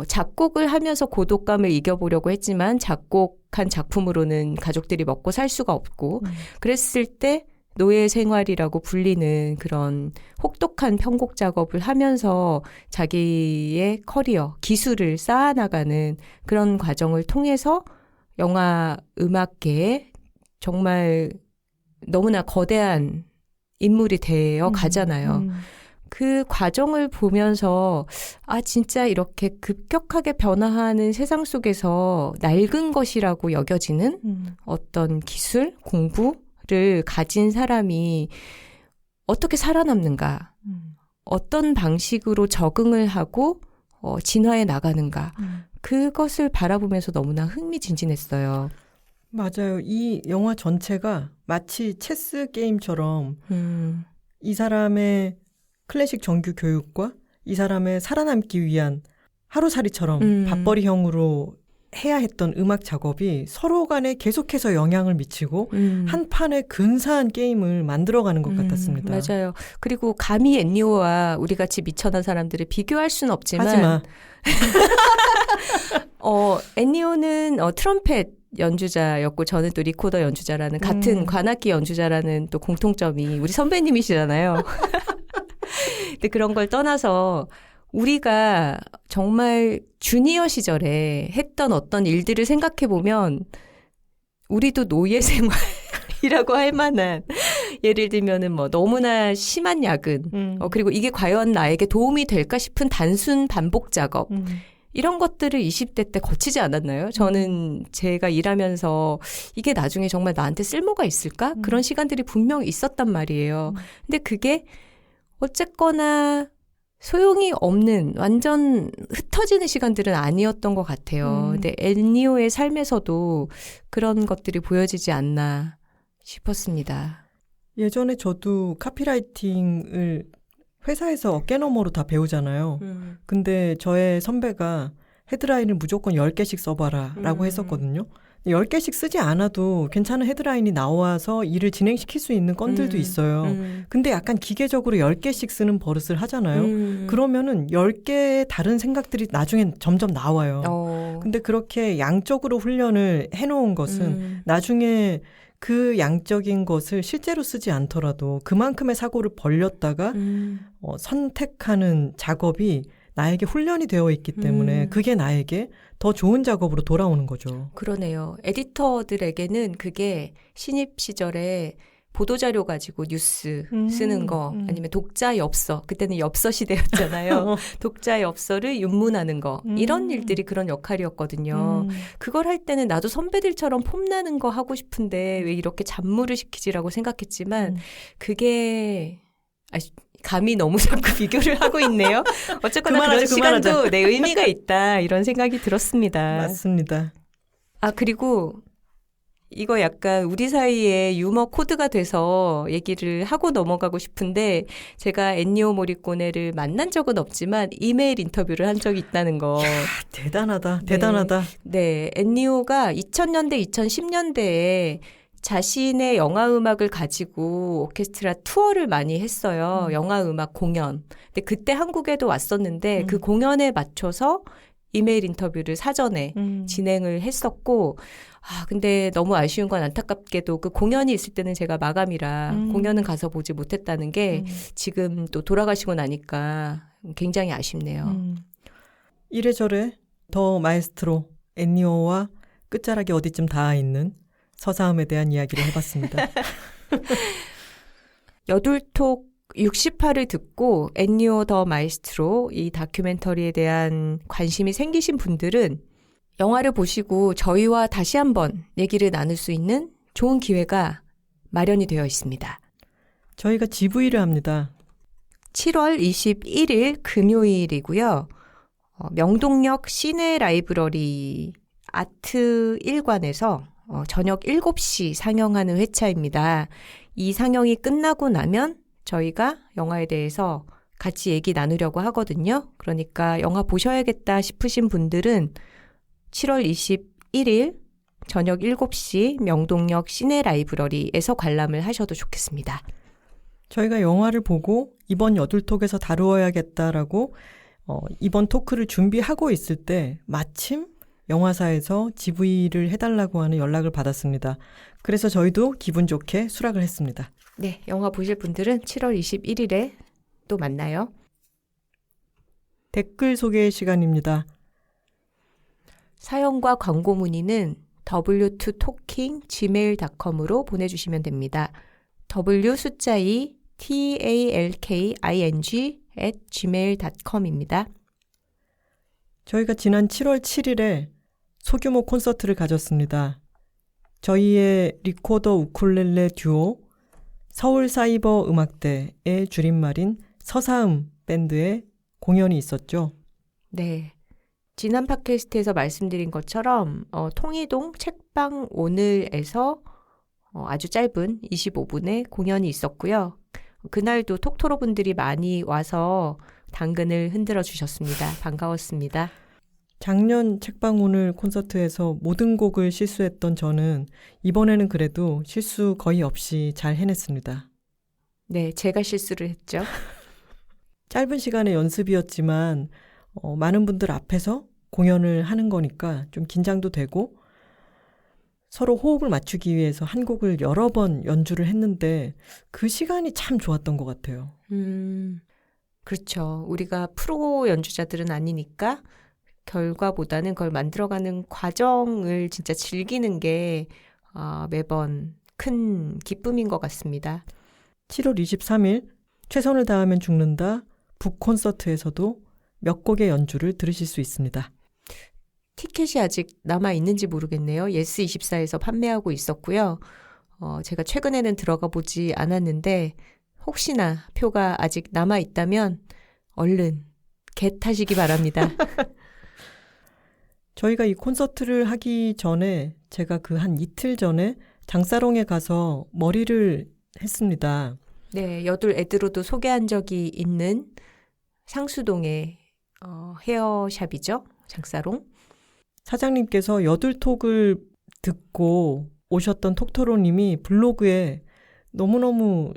작곡을 하면서 고독감을 이겨보려고 했지만 작곡한 작품으로는 가족들이 먹고 살 수가 없고 그랬을 때 노예 생활이라고 불리는 그런 혹독한 편곡 작업을 하면서 자기의 커리어, 기술을 쌓아나가는 그런 과정을 통해서 영화 음악계에 정말 너무나 거대한 인물이 되어 가잖아요. 그 과정을 보면서 진짜 이렇게 급격하게 변화하는 세상 속에서 낡은 것이라고 여겨지는 어떤 기술, 공부를 가진 사람이 어떻게 살아남는가, 어떤 방식으로 적응을 하고 진화해 나가는가, 그것을 바라보면서 너무나 흥미진진했어요. 맞아요. 이 영화 전체가 마치 체스 게임처럼 이 사람의 클래식 정규 교육과 이 사람의 살아남기 위한 하루살이처럼 밥벌이형으로 해야 했던 음악 작업이 서로 간에 계속해서 영향을 미치고 한 판의 근사한 게임을 만들어가는 것 같았습니다. 맞아요. 그리고 감히 엔니오와 우리같이 미천한 사람들을 비교할 수는 없지만 하지마. 엔니오는 트럼펫 연주자였고 저는 또 리코더 연주자라는 같은 관악기 연주자라는 또 공통점이 우리 선배님이시잖아요. 근데 그런 걸 떠나서 우리가 정말 주니어 시절에 했던 어떤 일들을 생각해 보면 우리도 노예 생활이라고 할 만한 예를 들면은 뭐 너무나 심한 야근, 그리고 이게 과연 나에게 도움이 될까 싶은 단순 반복 작업. 이런 것들을 20대 때 거치지 않았나요? 저는 제가 일하면서 이게 나중에 정말 나한테 쓸모가 있을까? 그런 시간들이 분명 있었단 말이에요. 근데 그게 어쨌거나 소용이 없는 완전 흩어지는 시간들은 아니었던 것 같아요. 근데 엔니오의 삶에서도 그런 것들이 보여지지 않나 싶었습니다. 예전에 저도 카피라이팅을 회사에서 어깨너머로 다 배우잖아요. 근데 저의 선배가 헤드라인을 무조건 10개씩 써봐라 라고 했었거든요. 10개씩 쓰지 않아도 괜찮은 헤드라인이 나와서 일을 진행시킬 수 있는 건들도 있어요. 근데 약간 기계적으로 10개씩 쓰는 버릇을 하잖아요. 그러면은 10개의 다른 생각들이 나중엔 점점 나와요. 근데 그렇게 양적으로 훈련을 해놓은 것은 나중에 그 양적인 것을 실제로 쓰지 않더라도 그만큼의 사고를 벌렸다가 선택하는 작업이 나에게 훈련이 되어 있기 때문에 그게 나에게 더 좋은 작업으로 돌아오는 거죠. 그러네요. 에디터들에게는 그게 신입 시절에 보도자료 가지고 뉴스 쓰는 거 아니면 독자 엽서, 그때는 엽서 시대였잖아요. 독자 엽서를 윤문하는 거 이런 일들이 그런 역할이었거든요. 그걸 할 때는 나도 선배들처럼 폼나는 거 하고 싶은데 왜 이렇게 잡무를 시키지라고 생각했지만 그게 감이 너무 자꾸 비교를 하고 있네요. 어쨌거나 그런 시간도 내 의미가 있다 이런 생각이 들었습니다. 맞습니다. 그리고 이거 약간 우리 사이에 유머 코드가 돼서 얘기를 하고 넘어가고 싶은데 제가 엔니오 모리꼬네를 만난 적은 없지만 이메일 인터뷰를 한 적이 있다는 거. 대단하다. 네. 대단하다. 네. 엔니오가 2000년대, 2010년대에 자신의 영화 음악을 가지고 오케스트라 투어를 많이 했어요. 영화 음악 공연. 근데 그때 한국에도 왔었는데 그 공연에 맞춰서 이메일 인터뷰를 사전에 진행을 했었고 근데 너무 아쉬운 건 안타깝게도 그 공연이 있을 때는 제가 마감이라 공연은 가서 보지 못했다는 게 지금 또 돌아가시고 나니까 굉장히 아쉽네요. 이래저래 더 마에스트로 엔니오와 끝자락이 어디쯤 닿아 있는 서사음에 대한 이야기를 해봤습니다. 여둘톡 68을 듣고 엔니오 더 마에스트로 이 다큐멘터리에 대한 관심이 생기신 분들은 영화를 보시고 저희와 다시 한번 얘기를 나눌 수 있는 좋은 기회가 마련이 되어 있습니다. 저희가 GV를 합니다. 7월 21일 금요일이고요. 명동역 시내 라이브러리 아트 1관에서 저녁 7시 상영하는 회차입니다. 이 상영이 끝나고 나면 저희가 영화에 대해서 같이 얘기 나누려고 하거든요. 그러니까 영화 보셔야겠다 싶으신 분들은 7월 21일 저녁 7시 명동역 시내 라이브러리에서 관람을 하셔도 좋겠습니다. 저희가 영화를 보고 이번 여둘톡에서 다루어야겠다라고 이번 토크를 준비하고 있을 때 마침 영화사에서 GV를 해달라고 하는 연락을 받았습니다. 그래서 저희도 기분 좋게 수락을 했습니다. 네, 영화 보실 분들은 7월 21일에 또 만나요. 댓글 소개 시간입니다. 사연과 광고 문의는 w2talking@gmail.com으로 보내주시면 됩니다. W 숫자 2 talking@gmail.com입니다. 저희가 지난 7월 7일에 소규모 콘서트를 가졌습니다. 저희의 리코더 우쿨렐레 듀오 서울사이버 음악대의 줄임말인 서사음 밴드의 공연이 있었죠. 네. 지난 팟캐스트에서 말씀드린 것처럼 통이동 책방 오늘에서 아주 짧은 25분의 공연이 있었고요. 그날도 톡토로 분들이 많이 와서 당근을 흔들어 주셨습니다. 반가웠습니다. 작년 책방 오늘 콘서트에서 모든 곡을 실수했던 저는 이번에는 그래도 실수 거의 없이 잘 해냈습니다. 네, 제가 실수를 했죠. 짧은 시간의 연습이었지만 많은 분들 앞에서 공연을 하는 거니까 좀 긴장도 되고 서로 호흡을 맞추기 위해서 한 곡을 여러 번 연주를 했는데 그 시간이 참 좋았던 것 같아요. 그렇죠. 우리가 프로 연주자들은 아니니까 결과보다는 그걸 만들어가는 과정을 진짜 즐기는 게 매번 큰 기쁨인 것 같습니다. 7월 23일 최선을 다하면 죽는다 북콘서트에서도 몇 곡의 연주를 들으실 수 있습니다. 티켓이 아직 남아있는지 모르겠네요. 예스24에서 판매하고 있었고요. 제가 최근에는 들어가 보지 않았는데 혹시나 표가 아직 남아있다면 얼른 겟하시기 바랍니다. 저희가 이 콘서트를 하기 전에 제가 그 한 이틀 전에 장사롱에 가서 머리를 했습니다. 네, 여둘 애드로도 소개한 적이 있는 상수동의 헤어샵이죠. 장사롱. 사장님께서 여둘톡을 듣고 오셨던 톡토로님이 블로그에 너무너무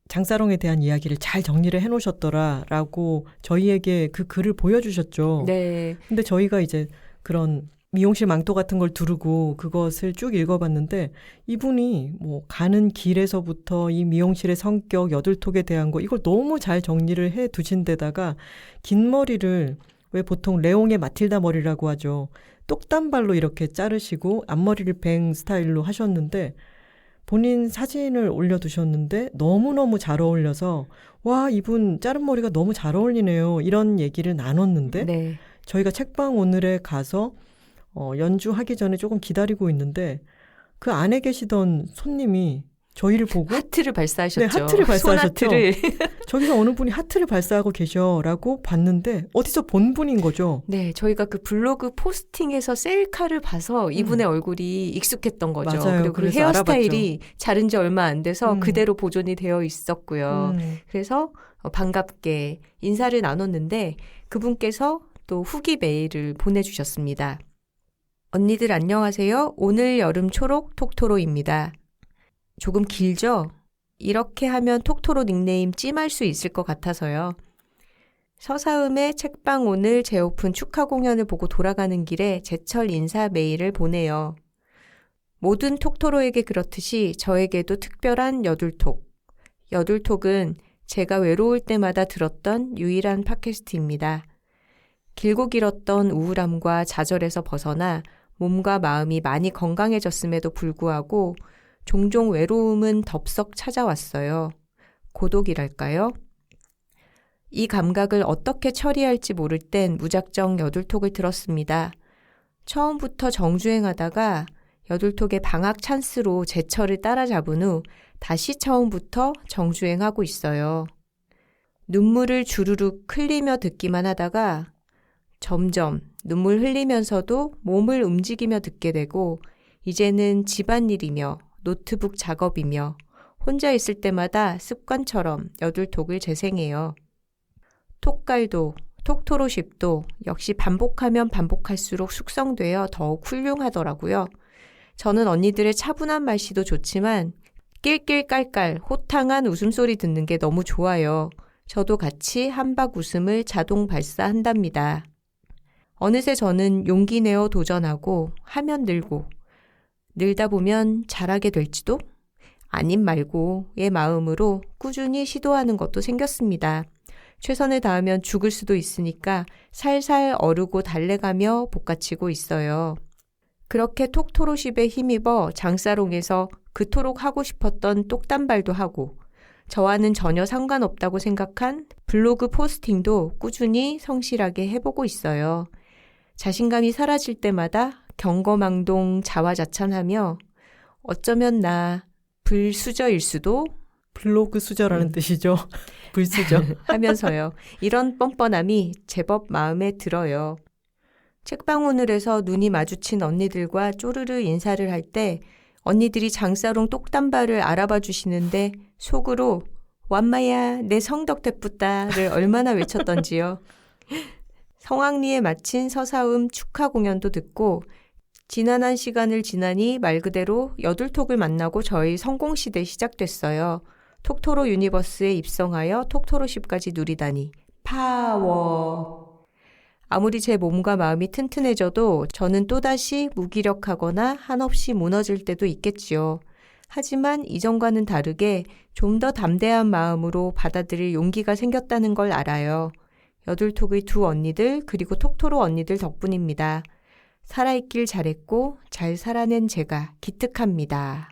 장사롱에 대한 이야기를 잘 정리를 해놓으셨더라라고 저희에게 그 글을 보여주셨죠. 네. 근데 저희가 이제 그런 미용실 망토 같은 걸 두르고 그것을 쭉 읽어봤는데 이분이 뭐 가는 길에서부터 이 미용실의 성격, 여둘톡에 대한 거 이걸 너무 잘 정리를 해 두신 데다가 긴 머리를 왜 보통 레옹의 마틸다 머리라고 하죠. 똑단발로 이렇게 자르시고 앞머리를 뱅 스타일로 하셨는데 본인 사진을 올려두셨는데 너무너무 잘 어울려서 와 이분 자른 머리가 너무 잘 어울리네요. 이런 얘기를 나눴는데 네. 저희가 책방 오늘에 가서 연주하기 전에 조금 기다리고 있는데 그 안에 계시던 손님이 저희를 보고 하트를 발사하셨죠. 네, 하트를 발사하셨죠. 손하트를. 저기서 어느 분이 하트를 발사하고 계셔라고 봤는데 어디서 본 분인 거죠. 네, 저희가 그 블로그 포스팅에서 셀카를 봐서 이분의 얼굴이 익숙했던 거죠. 맞아요. 그리고 그 그래서 헤어스타일이 자른 지 얼마 안 돼서 음. 그대로 보존이 되어 있었고요. 그래서 반갑게 인사를 나눴는데 그분께서 또 후기 메일을 보내주셨습니다. 언니들 안녕하세요. 오늘 여름 초록 톡토로입니다. 조금 길죠? 이렇게 하면 톡토로 닉네임 찜할 수 있을 것 같아서요. 서사음의 책방 오늘 재오픈 축하 공연을 보고 돌아가는 길에 제철 인사 메일을 보내요. 모든 톡토로에게 그렇듯이 저에게도 특별한 여둘톡. 여둘톡은 제가 외로울 때마다 들었던 유일한 팟캐스트입니다. 길고 길었던 우울함과 좌절에서 벗어나 몸과 마음이 많이 건강해졌음에도 불구하고 종종 외로움은 덥석 찾아왔어요. 고독이랄까요? 이 감각을 어떻게 처리할지 모를 땐 무작정 여둘톡을 들었습니다. 처음부터 정주행하다가 여둘톡의 방학 찬스로 제철을 따라잡은 후 다시 처음부터 정주행하고 있어요. 눈물을 주르륵 흘리며 듣기만 하다가 점점 눈물 흘리면서도 몸을 움직이며 듣게 되고 이제는 집안일이며 노트북 작업이며 혼자 있을 때마다 습관처럼 여둘톡을 재생해요. 톡갈도 톡토로쉽도 역시 반복하면 반복할수록 숙성되어 더욱 훌륭하더라고요. 저는 언니들의 차분한 말씨도 좋지만 낄낄깔깔 호탕한 웃음소리 듣는 게 너무 좋아요. 저도 같이 한박 웃음을 자동 발사한답니다. 어느새 저는 용기 내어 도전하고 하면 늘고 늘다 보면 잘하게 될지도 아님 말고의 마음으로 꾸준히 시도하는 것도 생겼습니다. 최선을 다하면 죽을 수도 있으니까 살살 어르고 달래가며 볶아치고 있어요. 그렇게 톡토로쉽에 힘입어 장사롱에서 그토록 하고 싶었던 똑단발도 하고 저와는 전혀 상관없다고 생각한 블로그 포스팅도 꾸준히 성실하게 해보고 있어요. 자신감이 사라질 때마다 경거망동 자화자찬하며 어쩌면 나 불수저일 수도 블로그 수저라는 뜻이죠. 불수저. 하면서요. 이런 뻔뻔함이 제법 마음에 들어요. 책방 오늘에서 눈이 마주친 언니들과 쪼르르 인사를 할 때 언니들이 장사롱 똑단발을 알아봐 주시는데 속으로 완마야 내 성덕대뿌다를 얼마나 외쳤던지요. 성황리에 마친 서사음 축하 공연도 듣고 지난한 시간을 지나니 말 그대로 여둘톡을 만나고 저희 성공시대 시작됐어요. 톡토로 유니버스에 입성하여 톡토로쉽까지 누리다니 파워. 아무리 제 몸과 마음이 튼튼해져도 저는 또다시 무기력하거나 한없이 무너질 때도 있겠지요. 하지만 이전과는 다르게 좀 더 담대한 마음으로 받아들일 용기가 생겼다는 걸 알아요. 여둘톡의 두 언니들 그리고 톡토로 언니들 덕분입니다. 살아있길 잘했고 잘 살아낸 제가 기특합니다.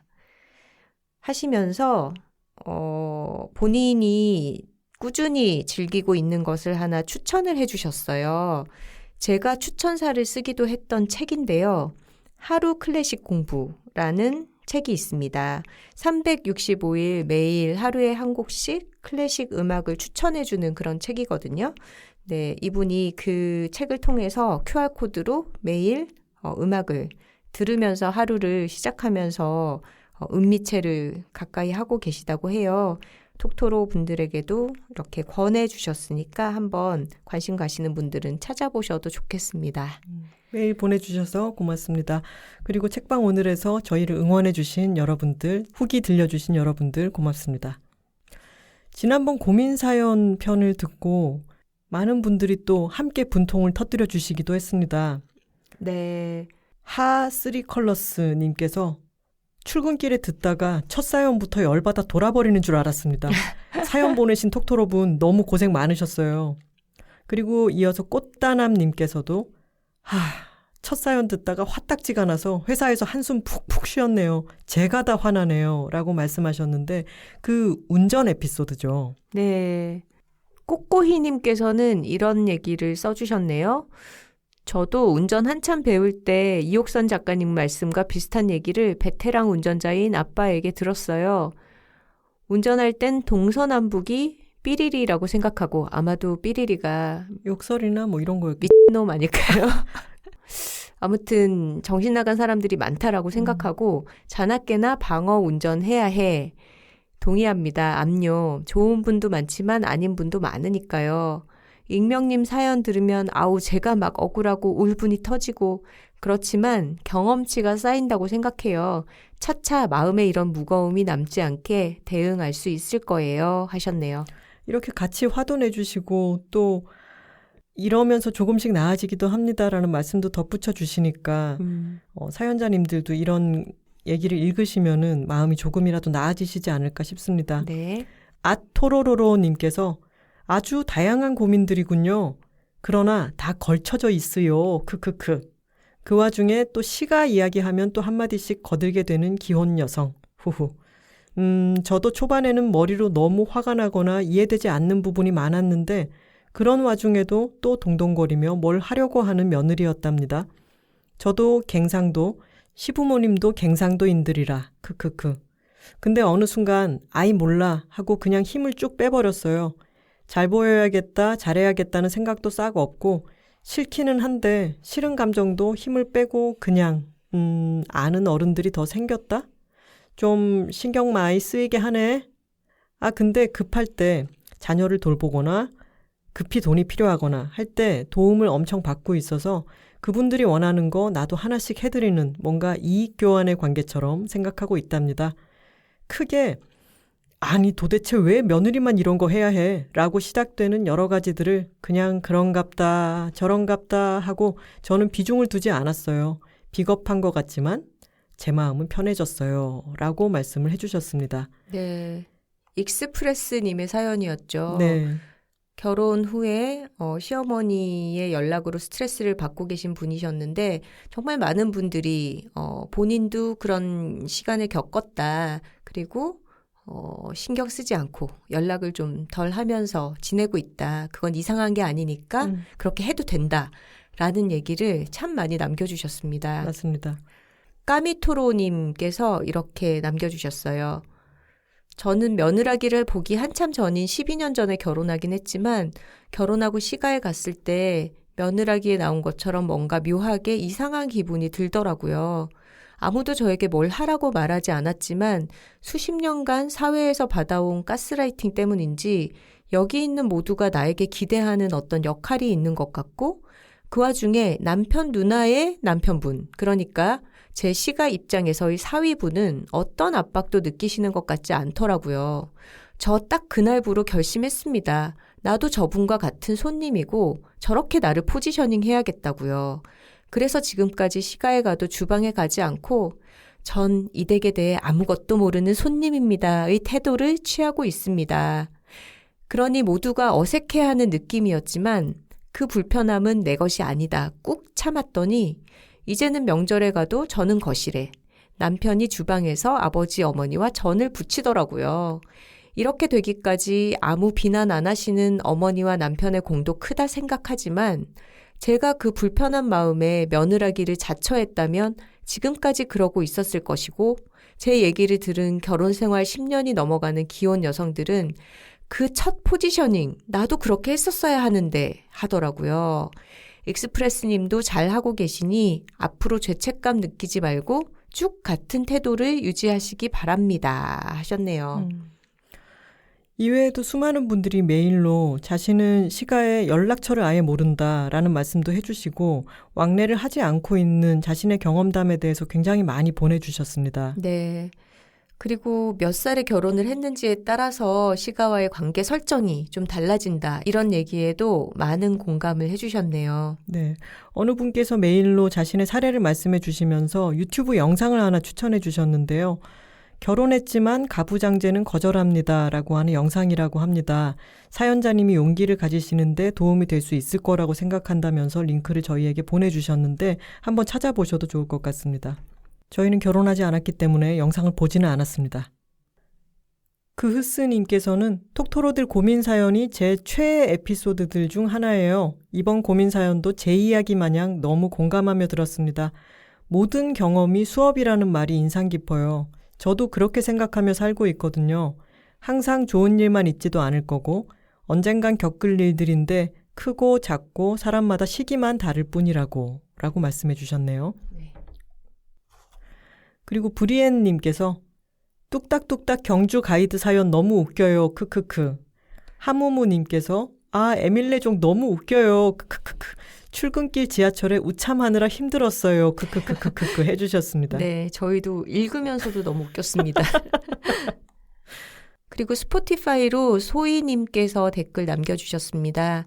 하시면서 본인이 꾸준히 즐기고 있는 것을 하나 추천을 해주셨어요. 제가 추천사를 쓰기도 했던 책인데요. 하루 클래식 공부라는 책이 있습니다. 365일 매일 하루에 한 곡씩 클래식 음악을 추천해주는 그런 책이거든요. 네, 이분이 그 책을 통해서 QR코드로 매일 음악을 들으면서 하루를 시작하면서 음미체를 가까이 하고 계시다고 해요. 톡토로 분들에게도 이렇게 권해주셨으니까 한번 관심 가시는 분들은 찾아보셔도 좋겠습니다. 메일 보내주셔서 고맙습니다. 그리고 책방 오늘에서 저희를 응원해주신 여러분들, 후기 들려주신 여러분들 고맙습니다. 지난번 고민 사연 편을 듣고 많은 분들이 또 함께 분통을 터뜨려 주시기도 했습니다. 네. 하3컬러스님께서 출근길에 듣다가 첫 사연부터 열받아 돌아버리는 줄 알았습니다. 사연 보내신 톡토로분 너무 고생 많으셨어요. 그리고 이어서 꽃다남님께서도 첫 사연 듣다가 화딱지가 나서 회사에서 한숨 푹푹 쉬었네요. 제가 다 화나네요. 라고 말씀하셨는데 그 운전 에피소드죠. 네. 꼬꼬희님께서는 이런 얘기를 써주셨네요. 저도 운전 한참 배울 때 이옥선 작가님 말씀과 비슷한 얘기를 베테랑 운전자인 아빠에게 들었어요. 운전할 땐 동서남북이 삐리리라고 생각하고 아마도 삐리리가 욕설이나 뭐 이런 거였겠죠. 미친놈 아닐까요? 아무튼 정신 나간 사람들이 많다라고 생각하고 자나깨나 방어 운전해야 해. 동의합니다. 압류. 좋은 분도 많지만 아닌 분도 많으니까요. 익명님 사연 들으면 아우 제가 막 억울하고 울분이 터지고 그렇지만 경험치가 쌓인다고 생각해요. 차차 마음에 이런 무거움이 남지 않게 대응할 수 있을 거예요. 하셨네요. 이렇게 같이 화도 내주시고 또 이러면서 조금씩 나아지기도 합니다라는 말씀도 덧붙여 주시니까 사연자님들도 이런 얘기를 읽으시면은 마음이 조금이라도 나아지시지 않을까 싶습니다. 네. 앗토로로로님께서 아주 다양한 고민들이군요. 그러나 다 걸쳐져 있어요. 크크크. 그 와중에 또 시가 이야기하면 또 한마디씩 거들게 되는 기혼 여성. 후후. 저도 초반에는 머리로 너무 화가 나거나 이해되지 않는 부분이 많았는데 그런 와중에도 또 동동거리며 뭘 하려고 하는 며느리였답니다. 저도 갱상도, 시부모님도 갱상도인들이라. 크크크. 근데 어느 순간 아이 몰라 하고 그냥 힘을 쭉 빼버렸어요. 잘 보여야겠다, 잘해야겠다는 생각도 싹 없고 싫기는 한데 싫은 감정도 힘을 빼고 그냥 아는 어른들이 더 생겼다? 좀 신경 많이 쓰이게 하네. 근데 급할 때 자녀를 돌보거나 급히 돈이 필요하거나 할 때 도움을 엄청 받고 있어서 그분들이 원하는 거 나도 하나씩 해드리는 뭔가 이익교환의 관계처럼 생각하고 있답니다. 크게 아니 도대체 왜 며느리만 이런 거 해야 해? 라고 시작되는 여러 가지들을 그냥 그런갑다 저런갑다 하고 저는 비중을 두지 않았어요. 비겁한 것 같지만 제 마음은 편해졌어요. 라고 말씀을 해주셨습니다. 네. 익스프레스님의 사연이었죠. 네. 결혼 후에 시어머니의 연락으로 스트레스를 받고 계신 분이셨는데 정말 많은 분들이 본인도 그런 시간을 겪었다. 그리고 신경 쓰지 않고 연락을 좀 덜 하면서 지내고 있다. 그건 이상한 게 아니니까 그렇게 해도 된다. 라는 얘기를 참 많이 남겨주셨습니다. 맞습니다. 까미토로님께서 이렇게 남겨주셨어요. 저는 며느라기를 보기 한참 전인 12년 전에 결혼하긴 했지만 결혼하고 시가에 갔을 때 며느라기에 나온 것처럼 뭔가 묘하게 이상한 기분이 들더라고요. 아무도 저에게 뭘 하라고 말하지 않았지만 수십 년간 사회에서 받아온 가스라이팅 때문인지 여기 있는 모두가 나에게 기대하는 어떤 역할이 있는 것 같고 그 와중에 남편 누나의 남편분, 그러니까 제 시가 입장에서의 사위분은 어떤 압박도 느끼시는 것 같지 않더라고요. 저 딱 그날부로 결심했습니다. 나도 저분과 같은 손님이고 저렇게 나를 포지셔닝 해야겠다고요. 그래서 지금까지 시가에 가도 주방에 가지 않고 전 이 댁에 대해 아무것도 모르는 손님입니다의 태도를 취하고 있습니다. 그러니 모두가 어색해하는 느낌이었지만 그 불편함은 내 것이 아니다. 꾹 참았더니 이제는 명절에 가도 저는 거실에, 남편이 주방에서 아버지 어머니와 전을 부치더라고요. 이렇게 되기까지 아무 비난 안 하시는 어머니와 남편의 공도 크다 생각하지만 제가 그 불편한 마음에 며느라기를 자처했다면 지금까지 그러고 있었을 것이고 제 얘기를 들은 결혼 생활 10년이 넘어가는 기혼 여성들은 그 첫 포지셔닝 나도 그렇게 했었어야 하는데 하더라고요. 익스프레스 님도 잘하고 계시니 앞으로 죄책감 느끼지 말고 쭉 같은 태도를 유지하시기 바랍니다 하셨네요. 이외에도 수많은 분들이 메일로 자신은 시가의 연락처를 아예 모른다라는 말씀도 해주시고 왕래를 하지 않고 있는 자신의 경험담에 대해서 굉장히 많이 보내주셨습니다. 네. 그리고 몇 살에 결혼을 했는지에 따라서 시가와의 관계 설정이 좀 달라진다. 이런 얘기에도 많은 공감을 해주셨네요. 네. 어느 분께서 메일로 자신의 사례를 말씀해 주시면서 유튜브 영상을 하나 추천해 주셨는데요. 결혼했지만 가부장제는 거절합니다 라고 하는 영상이라고 합니다. 사연자님이 용기를 가지시는데 도움이 될 수 있을 거라고 생각한다면서 링크를 저희에게 보내주셨는데 한번 찾아보셔도 좋을 것 같습니다. 저희는 결혼하지 않았기 때문에 영상을 보지는 않았습니다. 그흐스님께서는 톡토로들 고민 사연이 제 최애 에피소드들 중 하나예요. 이번 고민 사연도 제 이야기 마냥 너무 공감하며 들었습니다. 모든 경험이 수업이라는 말이 인상 깊어요. 저도 그렇게 생각하며 살고 있거든요. 항상 좋은 일만 있지도 않을 거고 언젠간 겪을 일들인데 크고 작고 사람마다 시기만 다를 뿐이라고 라고 말씀해 주셨네요. 네. 그리고 브리엔님께서 뚝딱뚝딱 경주 가이드 사연 너무 웃겨요. 크크크. 하무무님께서 에밀레종 너무 웃겨요. 크크크크. 출근길 지하철에 우참하느라 힘들었어요. 크크크크크 해주셨습니다. 네, 저희도 읽으면서도 너무 웃겼습니다. 그리고 스포티파이로 소희님께서 댓글 남겨주셨습니다.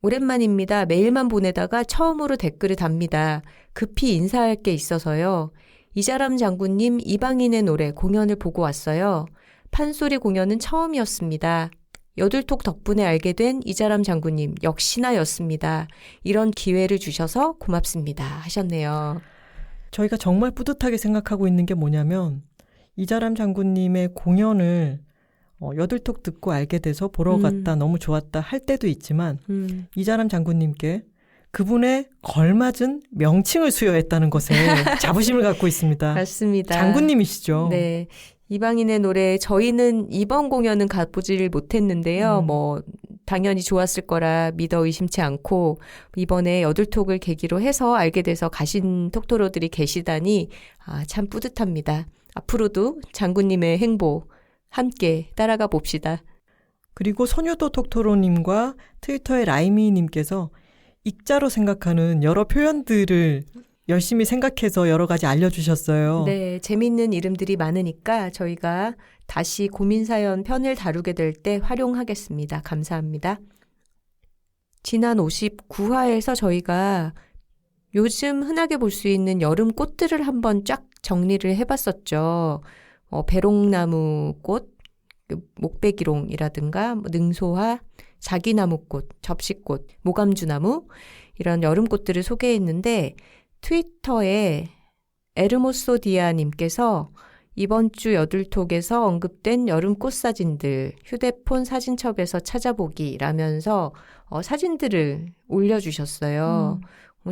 오랜만입니다. 메일만 보내다가 처음으로 댓글을 답니다. 급히 인사할 게 있어서요. 이자람 장군님 이방인의 노래 공연을 보고 왔어요. 판소리 공연은 처음이었습니다. 여둘톡 덕분에 알게 된 이자람 장군님 역시나였습니다. 이런 기회를 주셔서 고맙습니다 하셨네요. 저희가 정말 뿌듯하게 생각하고 있는 게 뭐냐면 이자람 장군님의 공연을 여둘톡 듣고 알게 돼서 보러 갔다 너무 좋았다 할 때도 있지만 이자람 장군님께 그분의 걸맞은 명칭을 수여했다는 것에 자부심을 갖고 있습니다. 맞습니다. 장군님이시죠. 네. 이방인의 노래 저희는 이번 공연은 가보질 못했는데요. 당연히 좋았을 거라 믿어 의심치 않고 이번에 여둘톡을 계기로 해서 알게 돼서 가신 톡토로들이 계시다니 참 뿌듯합니다. 앞으로도 장군님의 행보 함께 따라가 봅시다. 그리고 소녀도 톡토로님과 트위터의 라이미님께서 익자로 생각하는 여러 표현들을 열심히 생각해서 여러 가지 알려주셨어요. 네, 재미있는 이름들이 많으니까 저희가 다시 고민사연 편을 다루게 될 때 활용하겠습니다. 감사합니다. 지난 59화에서 저희가 요즘 흔하게 볼 수 있는 여름 꽃들을 한번 쫙 정리를 해봤었죠. 배롱나무 꽃, 목배기롱이라든가 능소화, 자기나무꽃, 접시꽃, 모감주나무 이런 여름꽃들을 소개했는데 트위터에 에르모소디아님께서 이번 주 여둘톡에서 언급된 여름꽃 사진들 휴대폰 사진첩에서 찾아보기라면서 사진들을 올려주셨어요.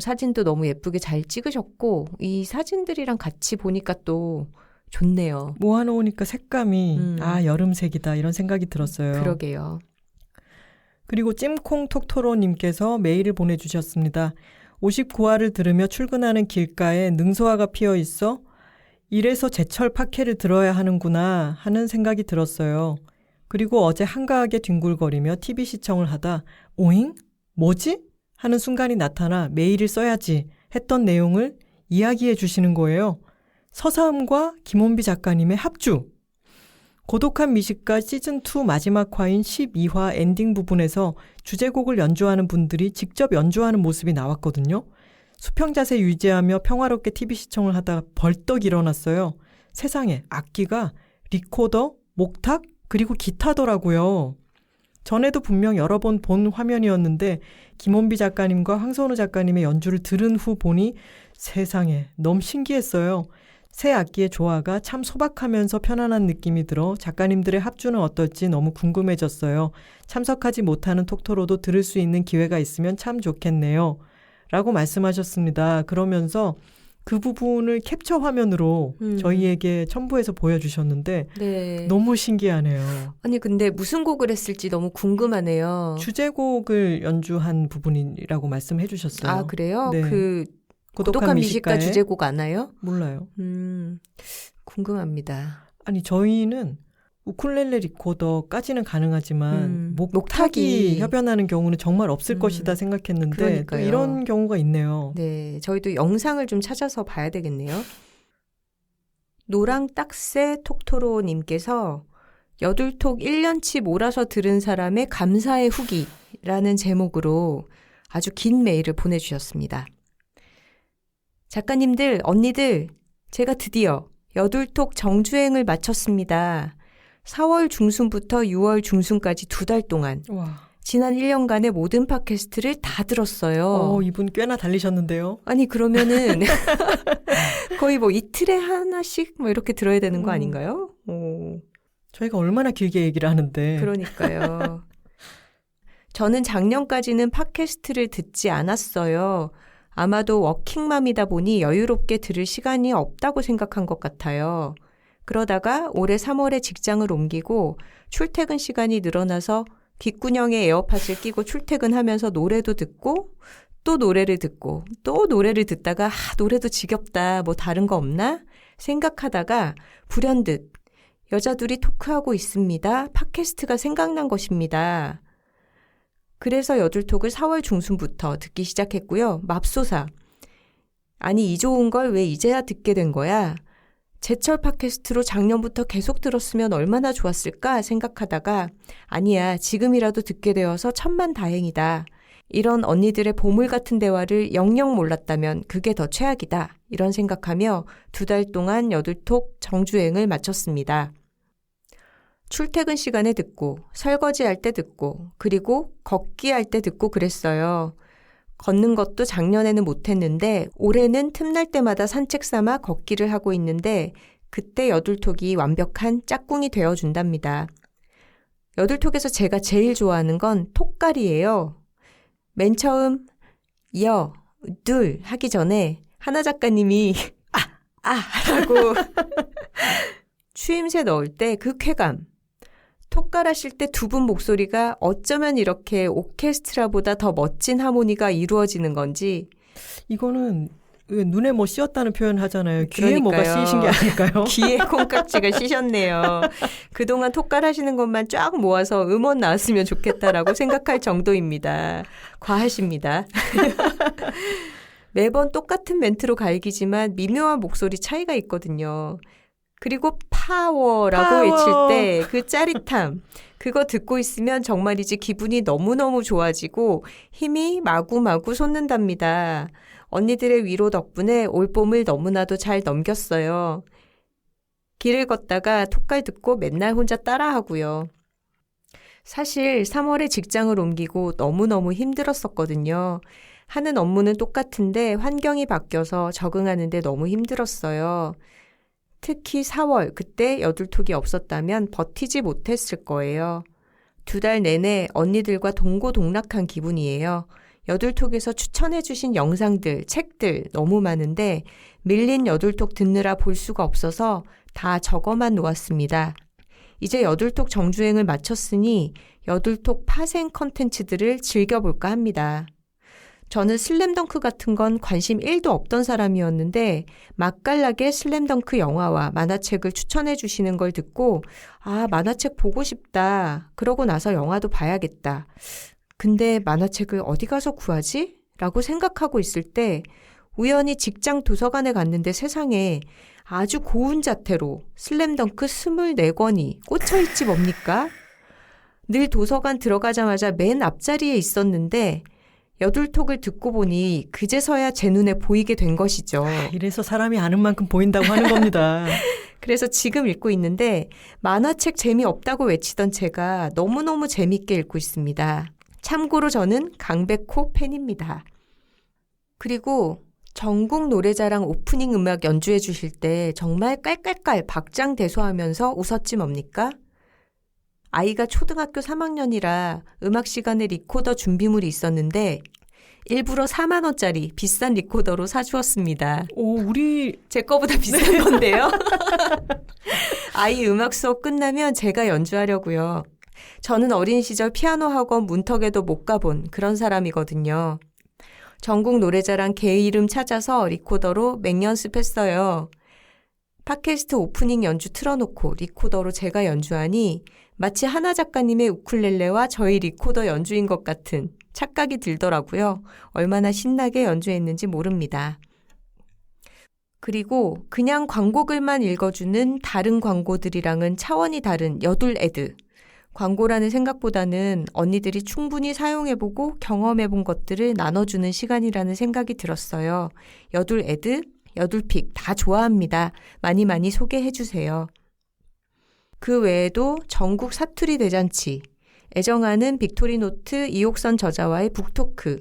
사진도 너무 예쁘게 잘 찍으셨고 이 사진들이랑 같이 보니까 또 좋네요. 모아놓으니까 색감이 여름색이다 이런 생각이 들었어요. 그러게요. 그리고 찜콩 톡토로님께서 메일을 보내주셨습니다. 59화를 들으며 출근하는 길가에 능소화가 피어 있어 이래서 제철 파케를 들어야 하는구나 하는 생각이 들었어요. 그리고 어제 한가하게 뒹굴거리며 TV 시청을 하다 오잉? 뭐지? 하는 순간이 나타나 메일을 써야지 했던 내용을 이야기해 주시는 거예요. 서사음과 김원비 작가님의 합주. 고독한 미식가 시즌2 마지막 화인 12화 엔딩 부분에서 주제곡을 연주하는 분들이 직접 연주하는 모습이 나왔거든요. 수평 자세 유지하며 평화롭게 TV 시청을 하다가 벌떡 일어났어요. 세상에 악기가 리코더, 목탁, 그리고 기타더라고요. 전에도 분명 여러 번 본 화면이었는데 김원비 작가님과 황선우 작가님의 연주를 들은 후 보니 세상에 너무 신기했어요. 새 악기의 조화가 참 소박하면서 편안한 느낌이 들어 작가님들의 합주는 어떨지 너무 궁금해졌어요. 참석하지 못하는 톡토로도 들을 수 있는 기회가 있으면 참 좋겠네요. 라고 말씀하셨습니다. 그러면서 그 부분을 캡처 화면으로 저희에게 첨부해서 보여주셨는데 네. 너무 신기하네요. 아니 근데 무슨 곡을 했을지 너무 궁금하네요. 주제곡을 연주한 부분이라고 말씀해 주셨어요. 아 그래요? 네. 그 고독한 미식가 주제곡 아나요? 몰라요. 궁금합니다. 아니 저희는 우쿨렐레 리코더까지는 가능하지만 목타기 목타기. 협연하는 경우는 정말 없을 것이다 생각했는데 또 그러니까요. 이런 경우가 있네요. 네, 저희도 영상을 좀 찾아서 봐야 되겠네요. 노랑딱새 톡토로님께서 여둘톡 1년치 몰아서 들은 사람의 감사의 후기라는 제목으로 아주 긴 메일을 보내주셨습니다. 작가님들, 언니들, 제가 드디어 여둘톡 정주행을 마쳤습니다. 4월 중순부터 6월 중순까지 2달 동안 와. 지난 1년간의 모든 팟캐스트를 다 들었어요. 이분 꽤나 달리셨는데요. 아니 그러면은 거의 뭐 이틀에 하나씩 뭐 이렇게 들어야 되는 거 아닌가요? 저희가 얼마나 길게 얘기를 하는데. 그러니까요. 저는 작년까지는 팟캐스트를 듣지 않았어요. 아마도 워킹맘이다 보니 여유롭게 들을 시간이 없다고 생각한 것 같아요. 그러다가 올해 3월에 직장을 옮기고 출퇴근 시간이 늘어나서 귓구녕에 에어팟을 끼고 출퇴근하면서 노래도 듣고 또 노래를 듣고 또 노래를 듣다가 노래도 지겹다 뭐 다른 거 없나 생각하다가 불현듯 여자 둘이 토크하고 있습니다. 팟캐스트가 생각난 것입니다. 그래서 여둘톡을 4월 중순부터 듣기 시작했고요. 맙소사. 아니 이 좋은 걸 왜 이제야 듣게 된 거야? 제철 팟캐스트로 작년부터 계속 들었으면 얼마나 좋았을까 생각하다가 아니야 지금이라도 듣게 되어서 천만다행이다. 이런 언니들의 보물 같은 대화를 영영 몰랐다면 그게 더 최악이다. 이런 생각하며 2달 동안 여둘톡 정주행을 마쳤습니다. 출퇴근 시간에 듣고 설거지할 때 듣고 그리고 걷기 할 때 듣고 그랬어요. 걷는 것도 작년에는 못했는데 올해는 틈날 때마다 산책 삼아 걷기를 하고 있는데 그때 여둘톡이 완벽한 짝꿍이 되어준답니다. 여둘톡에서 제가 제일 좋아하는 건 톡갈이에요. 맨 처음 둘 하기 전에 하나 작가님이 라고 추임새 넣을 때 그 쾌감. 톡갈 하실 때 두 분 목소리가 어쩌면 이렇게 오케스트라보다 더 멋진 하모니가 이루어지는 건지. 이거는 눈에 뭐 씌었다는 표현 하잖아요. 귀에 그러니까요. 뭐가 씌이신 게 아닐까요? 귀에 콩깍지가 씌셨네요. 그동안 톡갈 하시는 것만 쫙 모아서 음원 나왔으면 좋겠다라고 생각할 정도입니다. 과하십니다. 매번 똑같은 멘트로 갈기지만 미묘한 목소리 차이가 있거든요. 그리고 파워라고 외칠 때 그 짜릿함. 그거 듣고 있으면 정말이지 기분이 너무너무 좋아지고 힘이 마구마구 솟는답니다. 언니들의 위로 덕분에 올봄을 너무나도 잘 넘겼어요. 길을 걷다가 톡갈 듣고 맨날 혼자 따라하고요. 사실 3월에 직장을 옮기고 너무너무 힘들었었거든요. 하는 업무는 똑같은데 환경이 바뀌어서 적응하는데 너무 힘들었어요. 특히 4월, 그때 여둘톡이 없었다면 버티지 못했을 거예요. 2달 내내 언니들과 동고동락한 기분이에요. 여둘톡에서 추천해주신 영상들, 책들 너무 많은데 밀린 여둘톡 듣느라 볼 수가 없어서 다 적어만 놓았습니다. 이제 여둘톡 정주행을 마쳤으니 여둘톡 파생 컨텐츠들을 즐겨볼까 합니다. 저는 슬램덩크 같은 건 관심 1도 없던 사람이었는데 맛깔나게 슬램덩크 영화와 만화책을 추천해 주시는 걸 듣고 만화책 보고 싶다. 그러고 나서 영화도 봐야겠다. 근데 만화책을 어디 가서 구하지? 라고 생각하고 있을 때 우연히 직장 도서관에 갔는데 세상에 아주 고운 자태로 슬램덩크 24권이 꽂혀있지 뭡니까? 늘 도서관 들어가자마자 맨 앞자리에 있었는데 여둘톡을 듣고 보니 그제서야 제 눈에 보이게 된 것이죠. 이래서 사람이 아는 만큼 보인다고 하는 겁니다. 그래서 지금 읽고 있는데 만화책 재미없다고 외치던 제가 너무너무 재밌게 읽고 있습니다. 참고로 저는 강백호 팬입니다. 그리고 전국 노래자랑 오프닝 음악 연주해 주실 때 정말 깔깔깔 박장대소하면서 웃었지 뭡니까? 아이가 초등학교 3학년이라 음악 시간에 리코더 준비물이 있었는데 일부러 4만 원짜리 비싼 리코더로 사주었습니다. 오, 우리 제 거보다 비싼 건데요. 아이 음악 수업 끝나면 제가 연주하려고요. 저는 어린 시절 피아노 학원 문턱에도 못 가본 그런 사람이거든요. 전국 노래자랑 개 이름 찾아서 리코더로 맹연습했어요. 팟캐스트 오프닝 연주 틀어놓고 리코더로 제가 연주하니 마치 하나 작가님의 우쿨렐레와 저희 리코더 연주인 것 같은 착각이 들더라고요. 얼마나 신나게 연주했는지 모릅니다. 그리고 그냥 광고글만 읽어주는 다른 광고들이랑은 차원이 다른 여둘 애드. 광고라는 생각보다는 언니들이 충분히 사용해보고 경험해본 것들을 나눠주는 시간이라는 생각이 들었어요. 여둘 애드, 여둘픽 다 좋아합니다. 많이 많이 소개해주세요. 그 외에도 전국 사투리 대잔치, 애정하는 빅토리노트 이옥선 저자와의 북토크,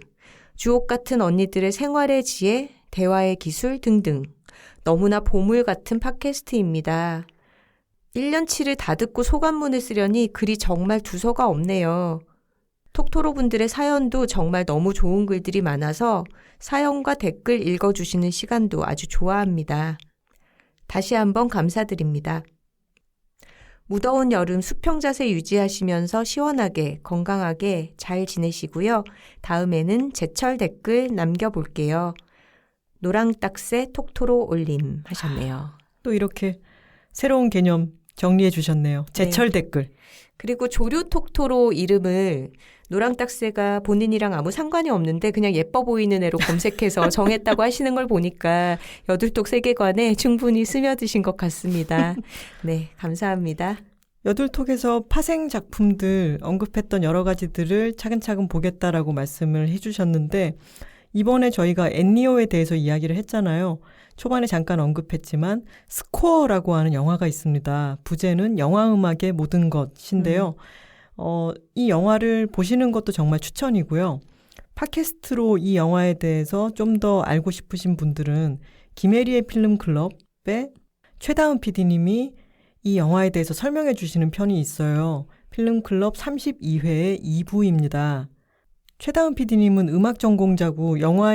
주옥 같은 언니들의 생활의 지혜, 대화의 기술 등등 너무나 보물 같은 팟캐스트입니다. 1년치를 다 듣고 소감문을 쓰려니 글이 정말 두서가 없네요. 톡토로 분들의 사연도 정말 너무 좋은 글들이 많아서 사연과 댓글 읽어주시는 시간도 아주 좋아합니다. 다시 한번 감사드립니다. 무더운 여름 수평 자세 유지하시면서 시원하게 건강하게 잘 지내시고요. 다음에는 제철 댓글 남겨볼게요. 노랑딱새 톡토로 올림 하셨네요. 또 이렇게 새로운 개념 정리해 주셨네요. 제철 댓글. 그리고 조류 톡토로 이름을 노랑딱새가 본인이랑 아무 상관이 없는데 그냥 예뻐 보이는 애로 검색해서 정했다고 하시는 걸 보니까 여둘톡 세계관에 충분히 스며드신 것 같습니다. 네, 감사합니다. 여둘톡에서 파생 작품들 언급했던 여러 가지들을 차근차근 보겠다라고 말씀을 해주셨는데 이번에 저희가 엔니오에 대해서 이야기를 했잖아요. 초반에 잠깐 언급했지만 스코어라고 하는 영화가 있습니다. 부제는 영화음악의 모든 것인데요. 이 영화를 보시는 것도 정말 추천이고요. 팟캐스트로 이 영화에 대해서 좀 더 알고 싶으신 분들은 김혜리의 필름클럽의 최다은 PD님이 이 영화에 대해서 설명해 주시는 편이 있어요. 필름클럽 32회의 2부입니다. 최다은 PD님은 음악 전공자고 영화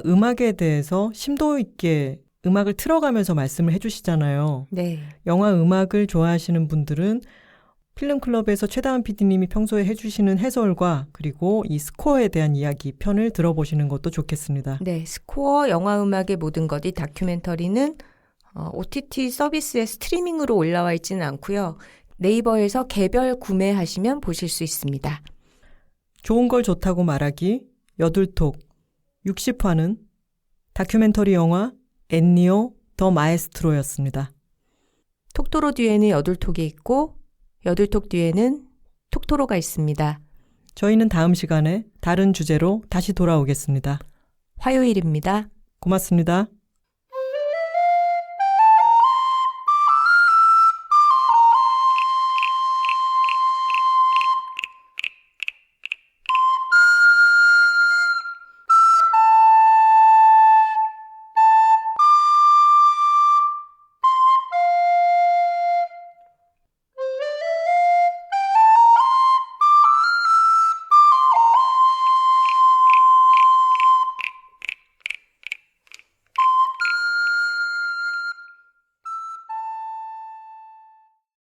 음악에 대해서 심도 있게 음악을 틀어가면서 말씀을 해주시잖아요. 네. 영화 음악을 좋아하시는 분들은 필름클럽에서 최다은 PD님이 평소에 해주시는 해설과 그리고 이 스코어에 대한 이야기 편을 들어보시는 것도 좋겠습니다. 네, 스코어 영화 음악의 모든 것 이 다큐멘터리는 OTT 서비스에 스트리밍으로 올라와 있지는 않고요. 네이버에서 개별 구매하시면 보실 수 있습니다. 좋은 걸 좋다고 말하기 여둘톡 60화는 다큐멘터리 영화 엔니오 더 마에스트로였습니다. 톡토로 뒤에는 여둘톡이 있고 여둘톡 뒤에는 톡토로가 있습니다. 저희는 다음 시간에 다른 주제로 다시 돌아오겠습니다. 화요일입니다. 고맙습니다.